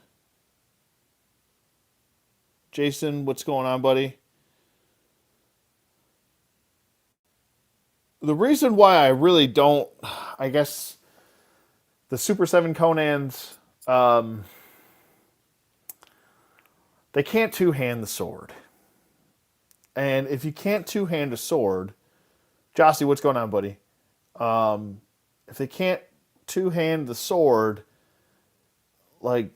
Jason, what's going on, buddy? The reason why I really don't, I guess, the Super 7 Conans, they can't two-hand the sword. And if you can't two-hand a sword, Jossie, what's going on, buddy? If they can't two-hand the sword, like,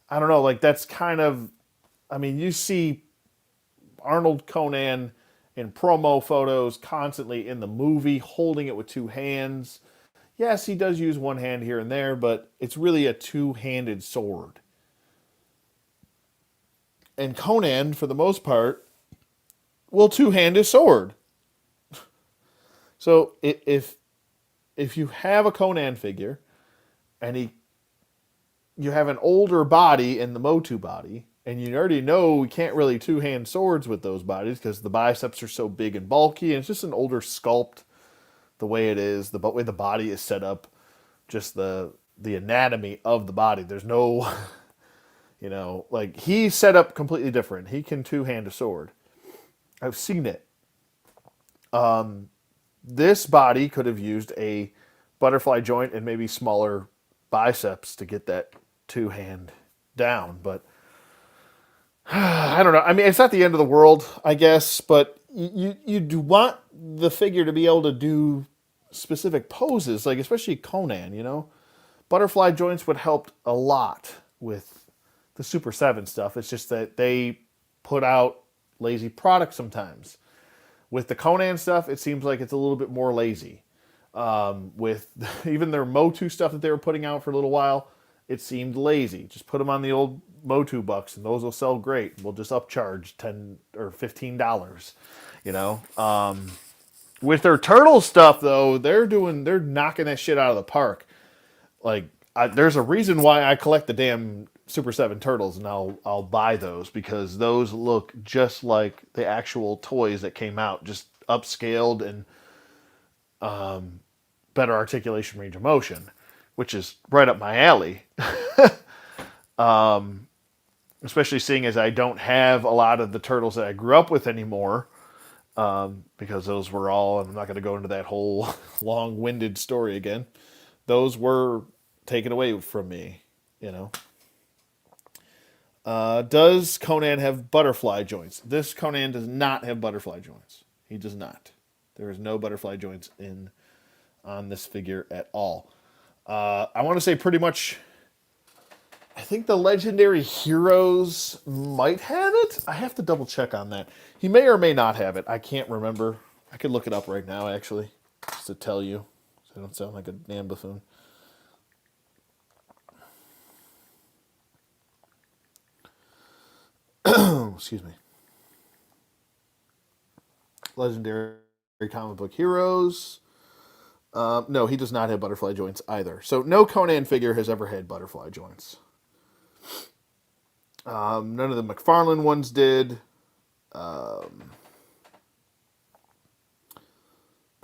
I don't know, like that's kind of, I mean, you see Arnold Conan in promo photos constantly in the movie holding it with two hands. Yes, he does use one hand here and there, but it's really a two-handed sword. And Conan, for the most part, will two-hand his sword. So if you have a Conan figure and you have an older body in the Motu body, and you already know we can't really two-hand swords with those bodies because the biceps are so big and bulky, and it's just an older sculpt, the way it is, the way the body is set up, just the anatomy of the body. There's no, like he's set up completely different. He can two-hand a sword. I've seen it. This body could have used a butterfly joint and maybe smaller biceps to get that two-hand down, but I don't know. I mean, it's not the end of the world, I guess, but you do want the figure to be able to do specific poses, like especially Conan, Butterfly joints would help a lot with the Super 7 stuff. It's just that they put out lazy products sometimes. With the Conan stuff, it seems like it's a little bit more lazy. With even their Motu stuff that they were putting out for a little while, it seemed lazy. Just put them on the old Motu bucks, and those will sell great. We'll just upcharge $10 or $15. With their turtle stuff though, they're knocking that shit out of the park. Like, there's a reason why I collect the damn Super 7 turtles, and I'll buy those because those look just like the actual toys that came out, just upscaled and better articulation, range of motion, which is right up my alley. Especially seeing as I don't have a lot of the turtles that I grew up with anymore, because those were all, and I'm not going to go into that whole long-winded story again. Those were taken away from me, Does Conan have butterfly joints? This Conan does not have butterfly joints. He does not. There is no butterfly joints on this figure at all. I want to say pretty much, I think the Legendary Heroes might have it. I have to double check on that. He may or may not have it. I can't remember. I could look it up right now, actually, just to tell you, so I don't sound like a damn buffoon. Excuse me. Legendary comic book heroes. No, he does not have butterfly joints either. So no Conan figure has ever had butterfly joints. None of the Mcfarland ones did. But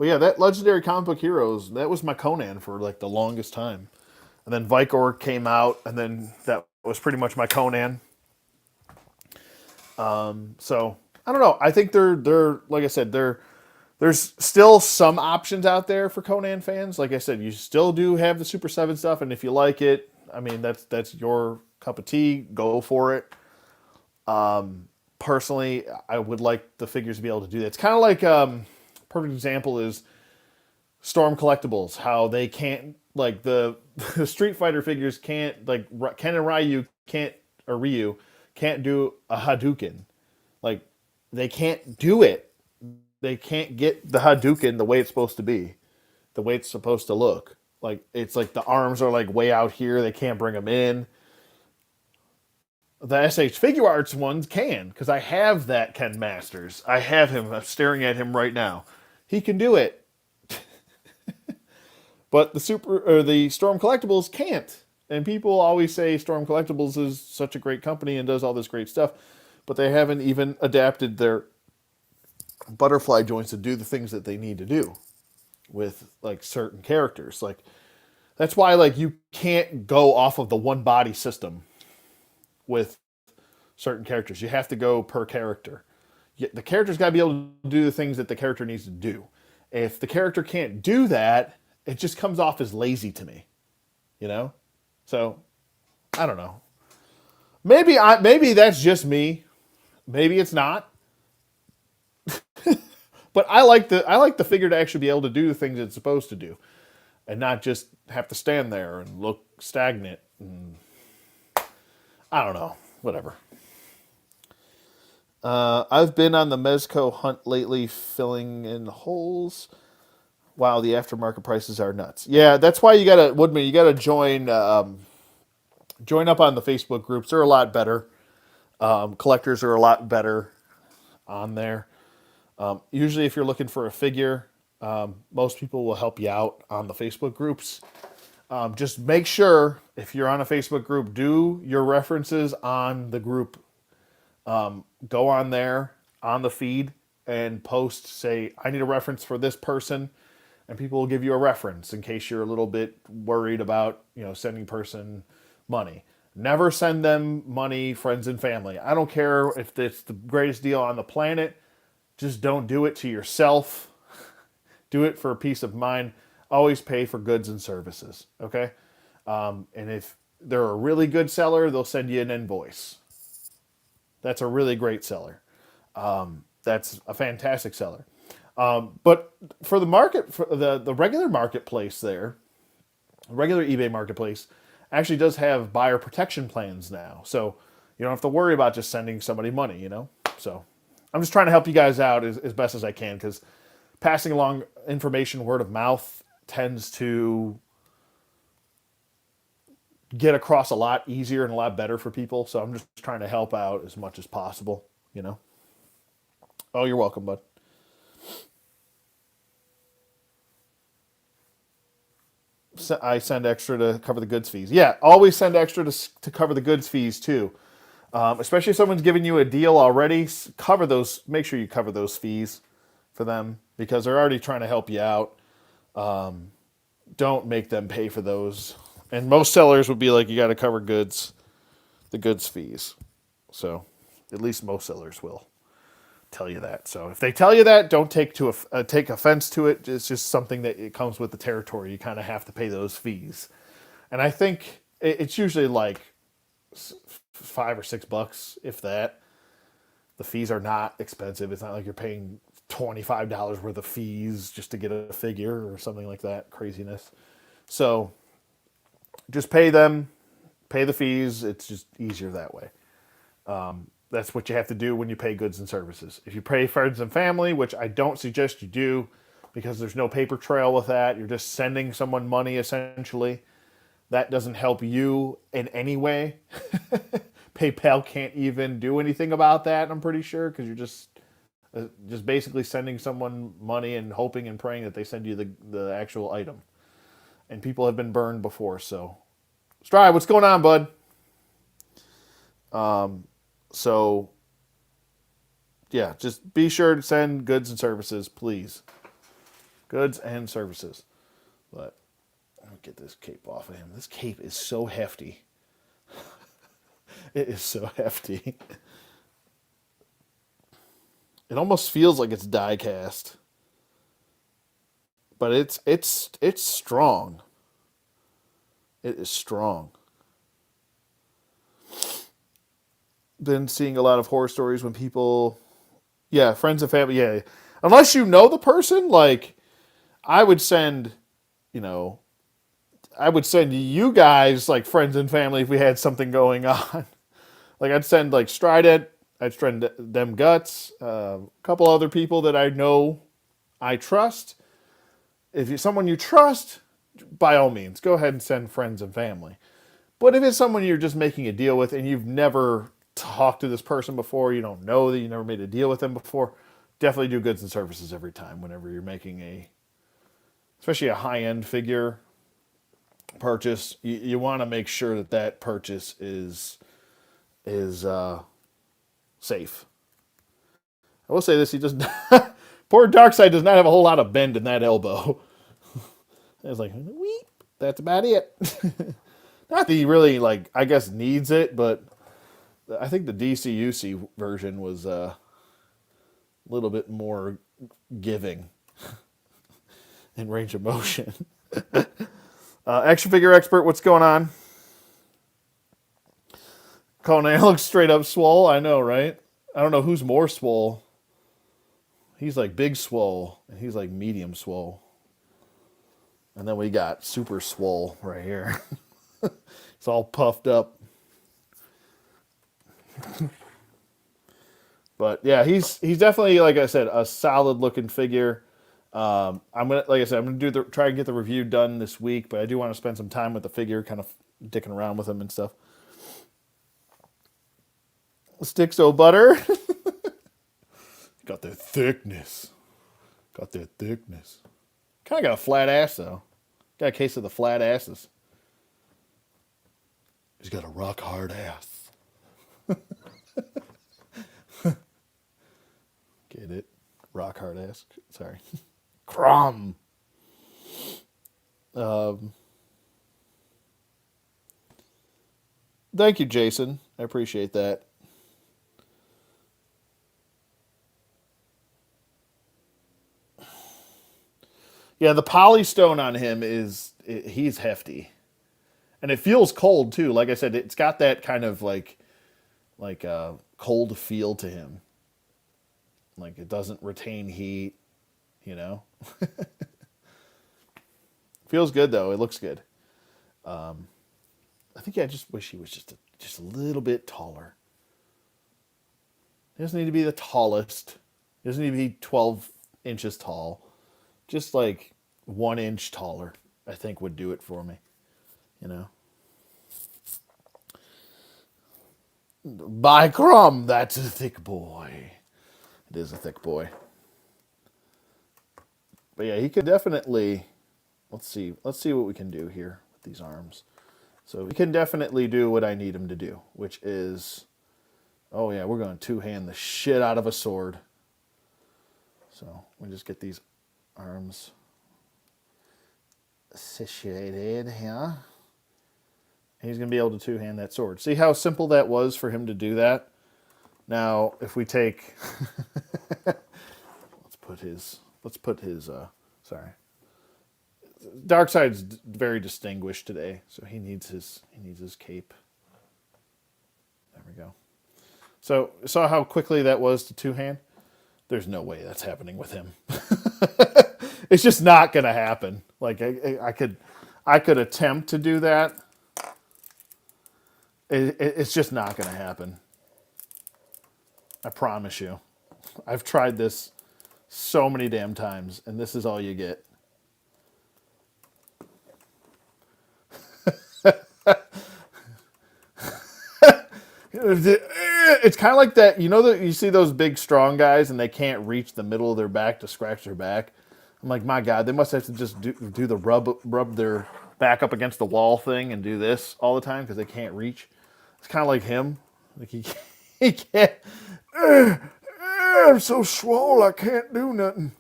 yeah, that Legendary Comic Book Heroes, that was my Conan for like the longest time. And then Vicor came out, and then that was pretty much my Conan. So I don't know. I think they're like I said, there's still some options out there for Conan fans. Like I said, you still do have the Super 7 stuff, and if you like it, I mean that's your cup of tea. Go for it. Personally, I would like the figures to be able to do that. It's kind of like perfect example is Storm Collectibles. How they can't like the Street Fighter figures can't like Ken and Ryu can't or Ryu can't do a Hadouken. Like they can't do it. They can't get the Hadouken the way it's supposed to be, the way it's supposed to look. Like it's like the arms are like way out here. They can't bring them in. The SH Figure Arts ones can, because I have that Ken Masters. I have him. I'm staring at him right now. He can do it. But the Super or the Storm Collectibles can't. And people always say Storm Collectibles is such a great company and does all this great stuff, but they haven't even adapted their butterfly joints to do the things that they need to do with like certain characters. Like that's why like you can't go off of the one body system with certain characters. You have to go per character. The character's got to be able to do the things that the character needs to do. If the character can't do that, it just comes off as lazy to me, you know? So, I don't know. Maybe that's just me. Maybe it's not. But I like the figure to actually be able to do the things it's supposed to do and not just have to stand there and look stagnant and I don't know. Whatever. I've been on the Mezco hunt lately, filling in holes. Wow, the aftermarket prices are nuts. Yeah, that's why you gotta Woodman. You gotta join join up on the Facebook groups. They're a lot better. Collectors are a lot better on there. Usually, if you're looking for a figure, most people will help you out on the Facebook groups. Just make sure if you're on a Facebook group, do your references on the group. Go on there on the feed and post, say, I need a reference for this person. And people will give you a reference in case you're a little bit worried about, sending person money. Never send them money, friends and family. I don't care if it's the greatest deal on the planet. Just don't do it to yourself. Do it for peace of mind. Always pay for goods and services, okay? And if they're a really good seller, they'll send you an invoice. That's a really great seller. That's a fantastic seller. But for the market, for the regular marketplace there, regular eBay marketplace actually does have buyer protection plans now. So you don't have to worry about just sending somebody money, So I'm just trying to help you guys out as best as I can because passing along information word of mouth tends to get across a lot easier and a lot better for people. So I'm just trying to help out as much as possible, Oh, you're welcome, bud. I send extra to cover the goods fees. Yeah, always send extra to cover the goods fees too. Especially if someone's giving you a deal already, cover those. Make sure you cover those fees for them because they're already trying to help you out. Don't make them pay for those. And most sellers would be like, you got to cover the goods fees. So at least most sellers will tell you that. So if they tell you that, don't take offense to it. It's just something that it comes with the territory. You kind of have to pay those fees. And I think it's usually like $5 or $6, if that. The fees are not expensive. It's not like you're paying $25 worth of fees just to get a figure or something like that. Craziness. So just pay them, pay the fees. It's just easier that way. That's what you have to do when you pay goods and services. If you pay friends and family, which I don't suggest you do because there's no paper trail with that, you're just sending someone money essentially. That doesn't help you in any way. PayPal can't even do anything about that, I'm pretty sure, because you're just Just basically sending someone money and hoping and praying that they send you the actual item. And people have been burned before, so. Stride, what's going on, bud? So, yeah, just be sure to send goods and services, please. Goods and services. But, let me get this cape off of him. This cape is so hefty. It is so hefty. It almost feels like it's die cast. But it's strong. It is strong. Been seeing a lot of horror stories when people, yeah, friends and family, yeah. Unless you know the person, like, I would send, you know, I would send you guys, like, friends and family if we had something going on. Like, I'd send, like, Strident, I'd send them Guts, a couple other people that I know I trust. If you're someone you trust, by all means, go ahead and send friends and family. But if it's someone you're just making a deal with and you've never talked to this person before, you don't know that you never made a deal with them before, definitely do goods and services every time whenever you're making especially a high-end figure purchase. You want to make sure that purchase is safe. I will say this: he does not, poor Darkseid does not have a whole lot of bend in that elbow. It's like, weep. That's about it. Not that he really, like, I guess needs it, but I think the DCUC version was a little bit more giving in range of motion. Action figure expert, what's going on? Conan looks straight up swole. I know, right? I don't know who's more swole. He's like big swole, and he's like medium swole. And then we got super swole right here. It's all puffed up. But yeah, he's definitely, like I said, a solid looking figure. I'm gonna, like I said, I'm gonna try and get the review done this week, but I do want to spend some time with the figure, kind of dicking around with him and stuff. Sticks o' butter. Got that thickness. Kind of got a flat ass though. Got a case of the flat asses. He's got a rock hard ass. Get it? Rock hard ass. Sorry. Crumb. Thank you, Jason. I appreciate that. Yeah, the polystone on him he's hefty. And it feels cold too. Like I said, it's got that kind of like cold feel to him. Like it doesn't retain heat, you know. Feels good though. It looks good. I think I just wish he was just a little bit taller. He doesn't need to be the tallest. He doesn't need to be 12 inches tall. Just like 1 inch taller, I think would do it for me. You know. By crumb, that's a thick boy. It is a thick boy. But yeah, he could definitely. Let's see what we can do here with these arms. So he can definitely do what I need him to do, which is, oh yeah, we're going to two-hand the shit out of a sword. So we just get these arms situated here. And he's going to be able to two-hand that sword. See how simple that was for him to do that? Now, if we take, let's put his, sorry. Darkseid's very distinguished today, so he needs his cape. There we go. So, saw how quickly that was to two-hand? There's no way that's happening with him. It's just not going to happen. Like, I could attempt to do that. It's just not going to happen. I promise you. I've tried this so many damn times, and this is all you get. It's kind of like that. You know that you see those big strong guys and they can't reach the middle of their back to scratch their back. I'm like, my God, they must have to just do the rub their back up against the wall thing and do this all the time because they can't reach. It's kind of like him. Like he can't. I'm so swole, I can't do nothing.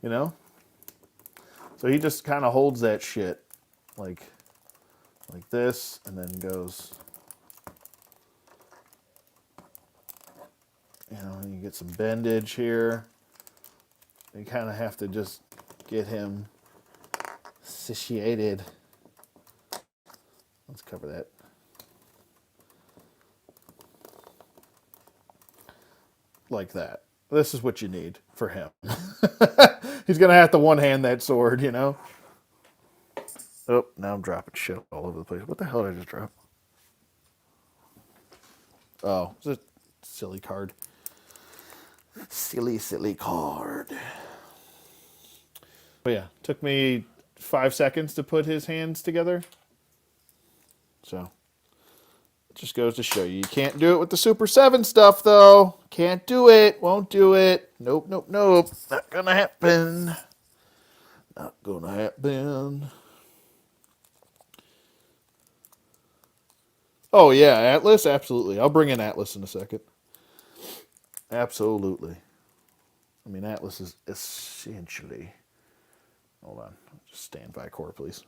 You know. So he just kind of holds that shit like this, and then goes. You know, you get some bendage here. You kind of have to just get him satiated. Let's cover that. Like that. This is what you need for him. He's going to have to one-hand that sword, you know. Oh, now I'm dropping shit all over the place. What the hell did I just drop? Oh, it's a silly card. Silly card. But yeah, took me 5 seconds to put his hands together. So, it just goes to show you can't do it with the Super 7 stuff, though. Can't do it. Won't do it. Nope. Not gonna happen. Not gonna happen. Oh, yeah, Atlas? Absolutely. I'll bring in Atlas in a second. Absolutely. I mean, Atlas is essentially... Hold on. Just stand by core, please.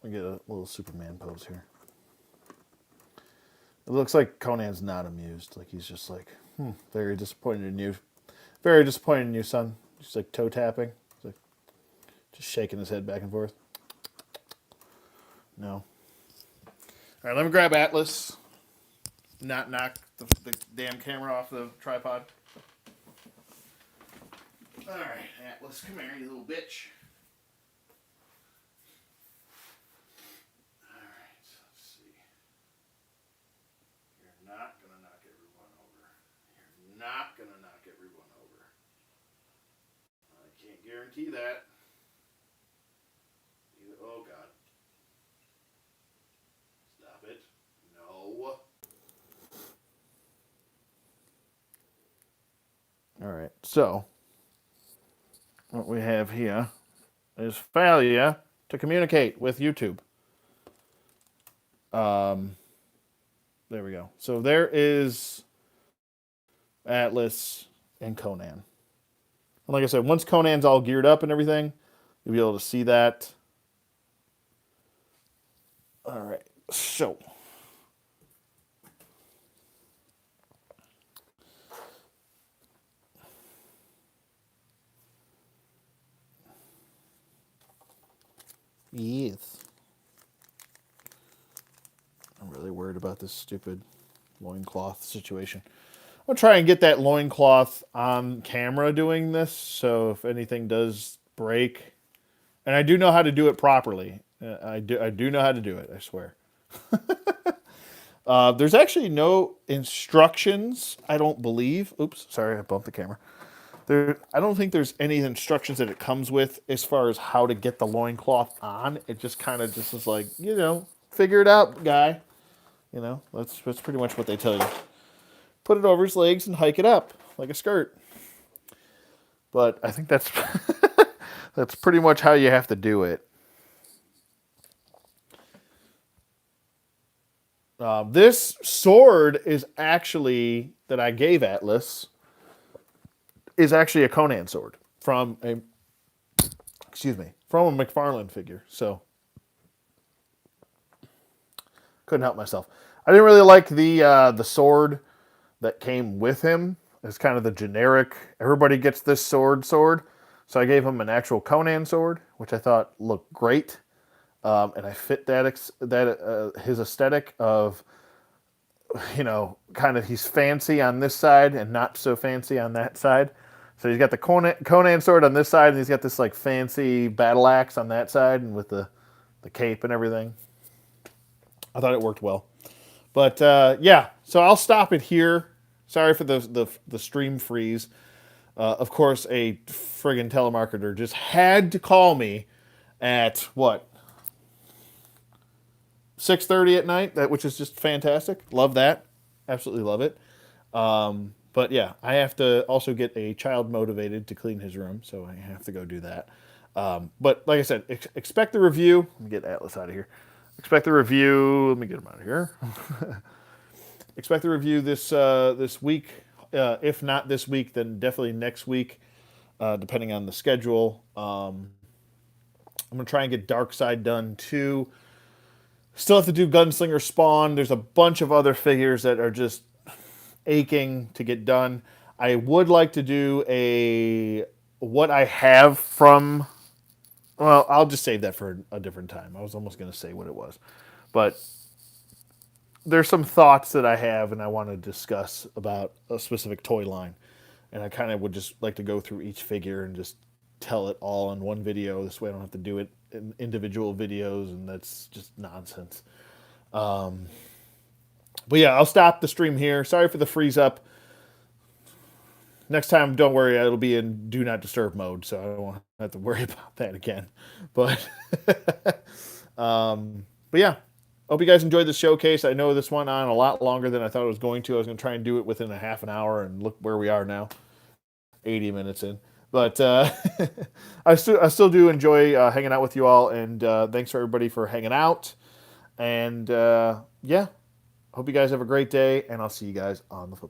Let me get a little Superman pose here. It looks like Conan's not amused. Like, he's just like, very disappointed in you. Very disappointed in you, son. Just like toe tapping. He's like, just shaking his head back and forth. No. All right, let me grab Atlas. Not knock the damn camera off the tripod. All right, Atlas, come here, you little bitch. All right, let's see. You're not going to knock everyone over. You're not going to knock everyone over. I can't guarantee that. Oh, God. Stop it. No. All right, so what we have here is failure to communicate with YouTube. There we go. So there is Atlas and Conan. And like I said, once Conan's all geared up and everything, you'll be able to see that. All right, so... Yes. I'm really worried about this stupid loincloth situation. I'm going to try and get that loincloth on camera doing this, so if anything does break, and I do know how to do it properly. I do know how to do it, I swear. There's actually no instructions, I don't believe. Oops, sorry, I bumped the camera. I don't think there's any instructions that it comes with as far as how to get the loincloth on. It just kind of just is like, you know, figure it out, guy. You know, that's pretty much what they tell you. Put it over his legs and hike it up like a skirt. But I think that's that's pretty much how you have to do it. This sword is actually, that I gave Atlas, is actually a Conan sword from a Mcfarland figure. So couldn't help myself. I didn't really like the sword that came with him. It's kind of the generic, everybody gets this sword. So I gave him an actual Conan sword, which I thought looked great. And I fit his aesthetic of, you know, kind of he's fancy on this side and not so fancy on that side. So he's got the Conan sword on this side, and he's got this like fancy battle axe on that side, and with the cape and everything. I thought it worked well. But yeah, so I'll stop it here. Sorry for the stream freeze. Of course, a friggin' telemarketer just had to call me at what? 6:30 at night, which is just fantastic. Love that. Absolutely love it. But yeah, I have to also get a child motivated to clean his room, so I have to go do that. But like I said, expect the review. Let me get Atlas out of here. Expect the review. Let me get him out of here. Expect the review this week. If not this week, then definitely next week, depending on the schedule. I'm gonna try and get Dark Side done too. Still have to do Gunslinger Spawn. There's a bunch of other figures that are just aching to get done. I would like to do a what I have from. Well, I'll just save that for a different time. I was almost going to say what it was, but there's some thoughts that I have and I want to discuss about a specific toy line, and I kind of would just like to go through each figure and just tell it all in one video. This way, I don't have to do it in individual videos, and that's just nonsense. But yeah, I'll stop the stream here. Sorry for the freeze up. Next time, don't worry, it'll be in do not disturb mode, so I don't have to worry about that again. But but yeah, hope you guys enjoyed the showcase. I know this went on a lot longer than I thought it was going to. I was going to try and do it within a half an hour, and look where we are now, 80 minutes in. But I still do enjoy hanging out with you all, and thanks for everybody for hanging out. And yeah, hope you guys have a great day, and I'll see you guys on the flip.